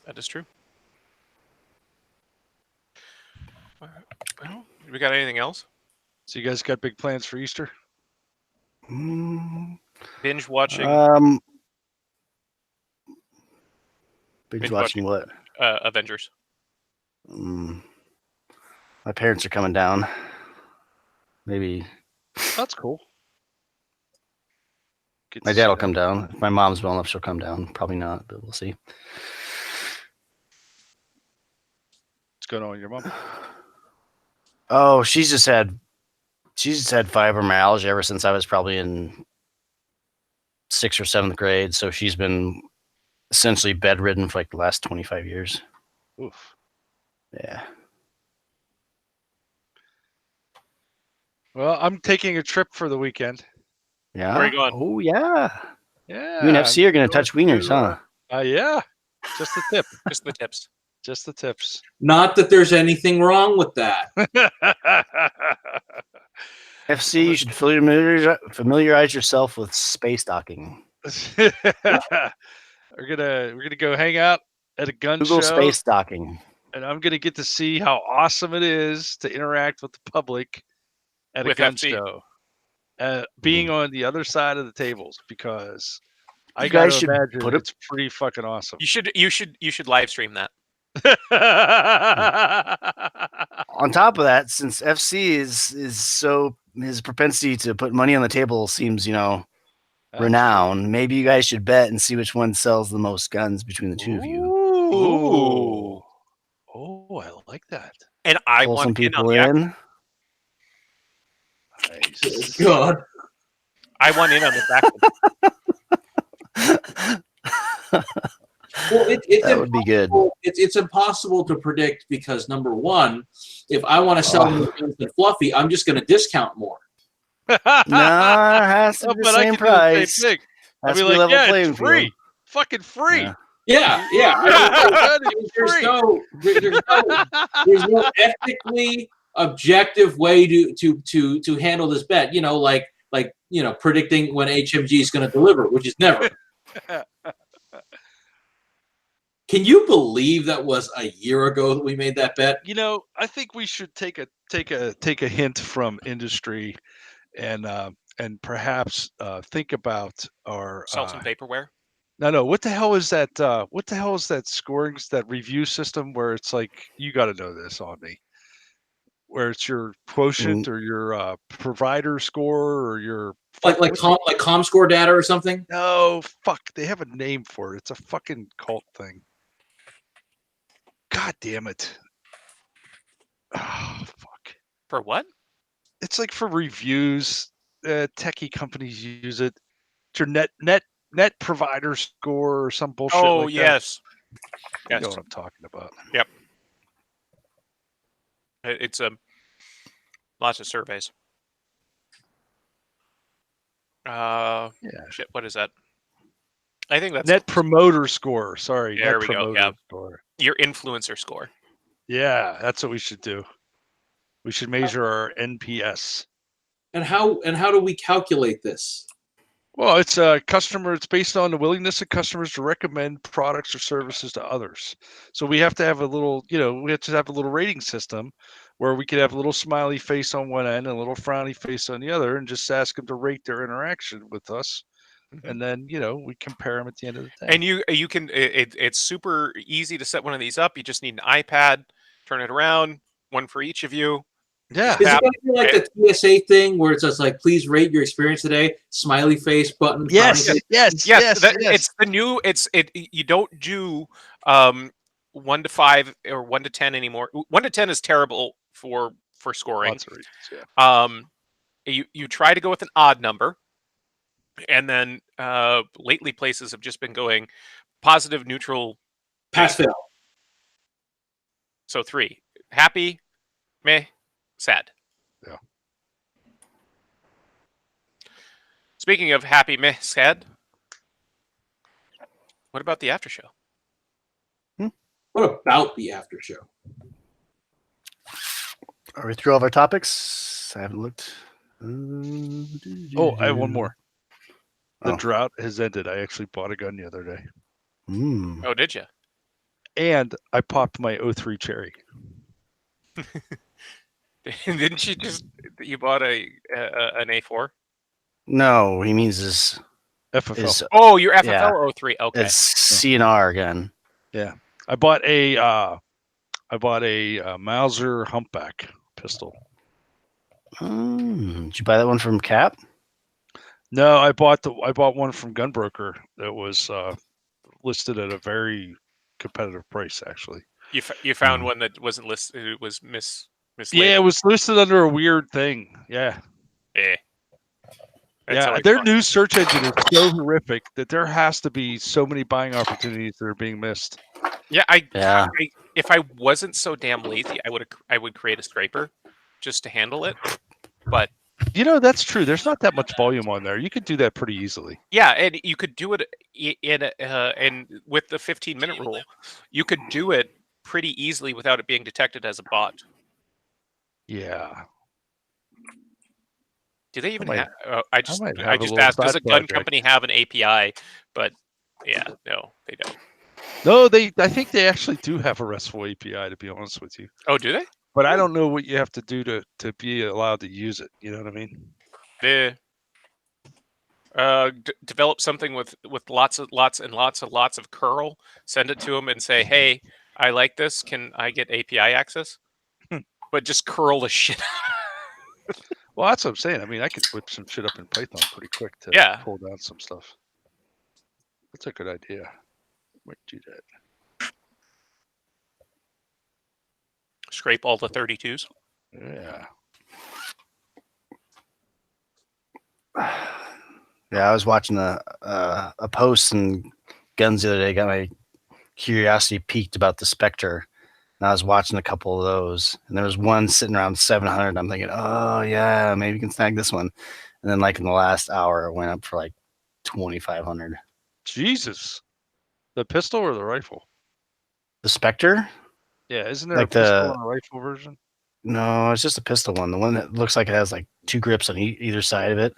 That is true. Well, we got anything else? So you guys got big plans for Easter? Binge watching. Binge watching what? Avengers. My parents are coming down. Maybe. That's cool. My dad will come down. If my mom's well enough, she'll come down. Probably not, but we'll see. What's going on with your mom? Oh, she's just had fibromyalgia ever since I was probably in 6th or 7th grade. So she's been essentially bedridden for like the last 25 years. Oof. Yeah. Well, I'm taking a trip for the weekend. Yeah. Where are you going? Oh, yeah. Yeah. You and FC are going to touch wieners, huh? Yeah. Just the tip. Just the tips. Just the tips. Not that there's anything wrong with that. FC, you should familiarize yourself with space docking. we're gonna go hang out at a gun Google show, space docking. and I'm gonna get to see how awesome it is to interact with the public at a With gun FC. show. Being on the other side of the tables, because I You guys gotta should imagine put it- it's pretty fucking awesome. You should live stream that. On top of that, since FC is so his propensity to put money on the table seems, renowned, maybe you guys should bet and see which one sells the most guns between the two of you. Ooh. Oh, I like that. And I Pull some want in on people the action. in. Nice. God. I want in on this action. Well, That would be good. It's impossible to predict because number one, if I want to sell more guns than Fluffy, I'm just going to discount more. No, it has to be the But I same can do the same price. thing. I'll Has be to be like, level yeah, playing it's free. field. Fucking free. Yeah. Yeah. It's There's free. there's no ethically objective way to handle this bet. Like predicting when HMG is going to deliver, which is never. Can you believe that was a year ago that we made that bet? I think we should take a hint from industry, and perhaps think about our Sell some vaporware. No. What the hell is that? What the hell is that scoring, that review system where it's like, you got to know this on me, where it's your quotient or your provider score or your Like ComScore data or something? No, fuck. They have a name for it. It's a fucking cult thing. God damn it. Oh, fuck. For what? It's like for reviews. Techie companies use it. It's your net provider score or some bullshit. Oh, like yes. that. You Yes. know what I'm talking about. Yep. It's lots of surveys. Yeah. Shit, what is that? I think that's Net promoter score. Sorry. There net we go, promoter yeah. Score. your influencer score. Yeah, that's what we should do. We should measure our NPS. And how do we calculate this? Well, it's customer. It's based on the willingness of customers to recommend products or services to others. So we have to have a little, we have to have a little rating system where we could have a little smiley face on one end and a little frowny face on the other, and just ask them to rate their interaction with us. And then, we compare them at the end of the day. And you can it's super easy to set one of these up. You just need an iPad, turn it around, one for each of you. Yeah. Is it going to be like the TSA thing where it's just like, please rate your experience today? Smiley face button. Yes. It's the new. You don't do 1 to 5 or 1 to 10 anymore. 1 to 10 is terrible for scoring. Lots of reasons, yeah. You try to go with an odd number, and then lately places have just been going positive, neutral, Pass fail. So 3: happy, meh, sad. Yeah. Speaking of happy, meh, sad, What about the after show? What about the after show? Are we through all of our topics? I haven't looked. Oh, I have one more. The Oh. drought has ended. I actually bought a gun the other day. Oh, did you? And I popped my 03 cherry. Didn't you bought an A4? No, he means his FFL. Oh, your FFL 03. Okay. It's CNR again. Yeah. I bought a Mauser humpback pistol. Did you buy that one from Cap? No, I bought one from Gunbroker that was listed at a very competitive price, actually. You found one that wasn't listed. It was mislabeled. Yeah, it was listed under a weird thing. Yeah. Yeah. Their new search engine is so horrific that there has to be so many buying opportunities that are being missed. Yeah, if I wasn't so damn lazy, I would create a scraper just to handle it. But that's true. There's not that much volume on there. You could do that pretty easily. yeah, and you could do it and with the 15-minute rule, you could do it pretty easily without it being detected as a bot. Yeah. Do they even I have? I just asked. Does a gun company have an API? But yeah, no, they don't. No, I think they actually do have a RESTful API. To be honest with you. Oh, do they? But I don't know what you have to do to be allowed to use it. You know what I mean? Develop something with lots of curl. Send it to them and say, "Hey, I like this. Can I get API access?" But just curl the shit. Well, that's what I'm saying. I mean, I could whip some shit up in Python pretty quick to pull down some stuff. That's a good idea. Might do that. Scrape all the 32s. Yeah. Yeah, I was watching a post in Guns the other day. Got my curiosity piqued about the Spectre. And I was watching a couple of those, and there was one sitting around 700. I'm thinking, oh yeah, maybe you can snag this one. And then, like in the last hour, it went up for like 2,500. Jesus, the pistol or the rifle? The Spectre? Yeah, isn't there like a pistol and a rifle version? No, it's just a pistol one. The one that looks like it has like two grips on either side of it,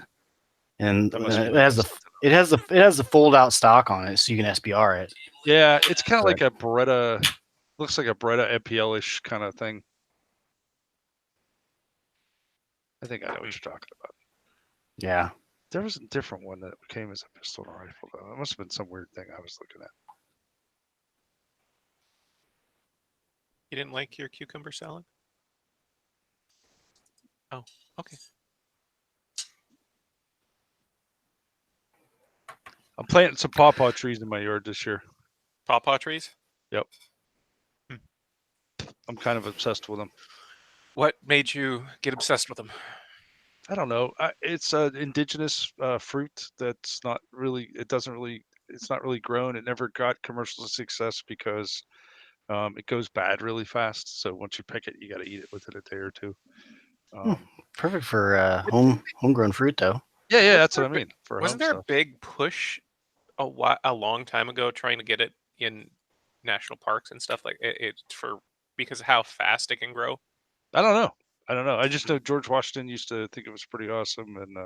and it has the fold out stock on it, so you can SBR it. Yeah, it's kind of like a Beretta. Looks like a Beretta MPL-ish kind of thing. I think I know what you're talking about. Yeah. There was a different one that came as a pistol and a rifle, though. It must have been some weird thing I was looking at. You didn't like your cucumber salad? Oh, okay. I'm planting some pawpaw trees in my yard this year. Pawpaw trees? Yep. I'm kind of obsessed with them. What made you get obsessed with them? I don't know. It's an indigenous fruit that's not really. It's not really grown. It never got commercial success because it goes bad really fast. So once you pick it, you got to eat it within a day or two. Perfect for homegrown fruit, though. Yeah, that's what I mean. Wasn't there a big push a long time ago trying to get it in national parks and stuff like it because of how fast it can grow? I don't know. I just know George Washington used to think it was pretty awesome, and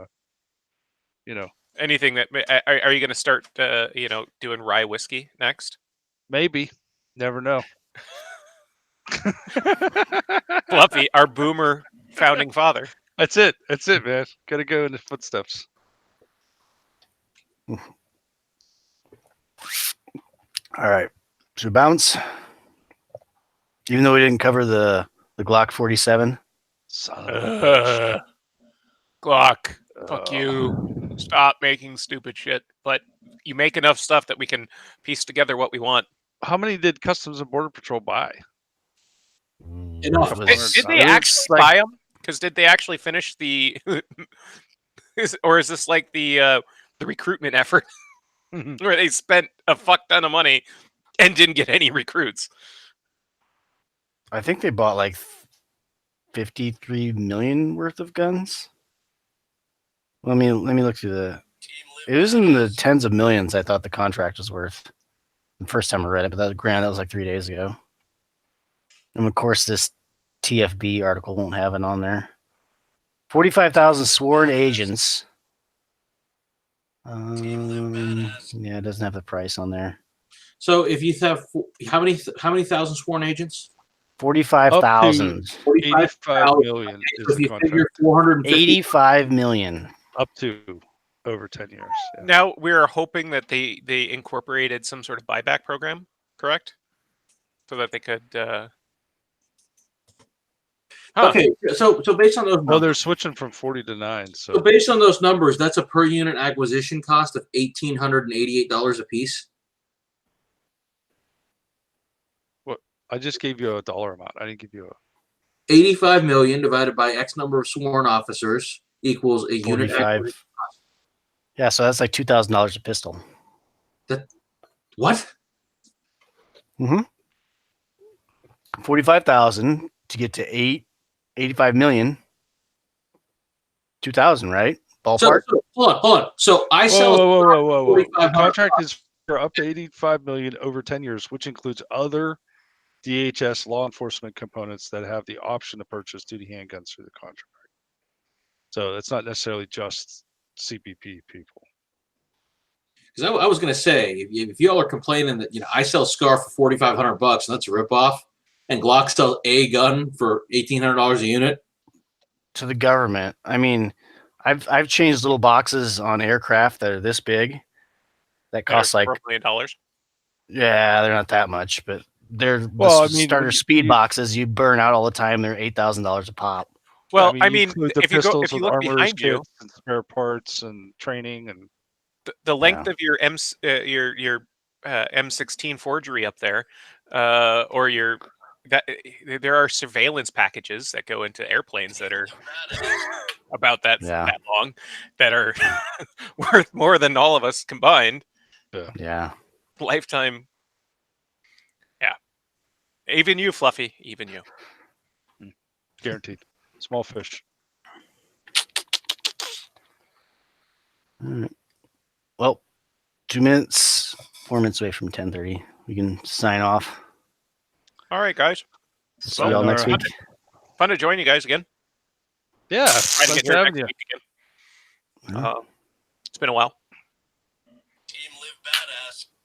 anything that are you going to start doing rye whiskey next? Maybe. Never know. Fluffy, our boomer founding father. That's it, man. Gotta go in the footsteps. All right. Should we bounce? Even though we didn't cover the Glock 47. Glock, fuck you. Stop making stupid shit. But you make enough stuff that we can piece together what we want. How many did Customs and Border Patrol buy? Enough. Did they actually buy them? Because did they actually finish the... or is this like the recruitment effort where they spent a fuck ton of money and didn't get any recruits? I think they bought like 53 million worth of guns. Let me look through it was in the tens of millions. I thought the contract was worth. The first time I read it, but that was like 3 days ago. And of course, this TFB article won't have it on there. 45,000 sworn agents. Yeah, it doesn't have the price on there. So if you have how many thousand sworn agents? 45,000. 85 million is If the you contract. figure 450, 85 million. Up to over 10 years. Yeah. Now we're hoping that they incorporated some sort of buyback program, correct? So that they could. Okay, so based on those Well, numbers, they're switching from 40 to 9. so based on those numbers, that's a per unit acquisition cost of $1,888 a piece. What? I just gave you a dollar amount. I didn't give you a 85 million divided by X number of sworn officers equals a unit 45. acquisition. Yeah, so that's like $2,000 a pistol. What? 45,000 to get to 85 million. 2,000, right? Ballpark. So hold on. So I sell. Whoa. The 4,500 contract is for up to 85 million over 10 years, which includes other DHS law enforcement components that have the option to purchase duty handguns through the contract. So it's not necessarily just CPP people. Because I was going to say, if y'all are complaining that I sell Scar for $4,500 and that's a ripoff, and Glock sells a gun for $1,800 a unit to the government. I mean, I've changed little boxes on aircraft that are this big that cost like $4 million. Yeah, they're not that much, but they're starter speed boxes you burn out all the time. They're $8,000 a pop. Well, I mean if you look behind you, and spare parts and training and the length of your M16 forgery up there, or there are surveillance packages that go into airplanes that are about that long, that are worth more than all of us combined. Yeah. Lifetime. Yeah. Even you, Fluffy. Even you. Guaranteed. Small fish. All right. Well, 4 minutes away from 10:30. We can sign off. All right, guys. See y'all next week. Fun to join you guys again. Yeah. Try to get there next week again. It's been a while.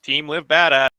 Team live badass.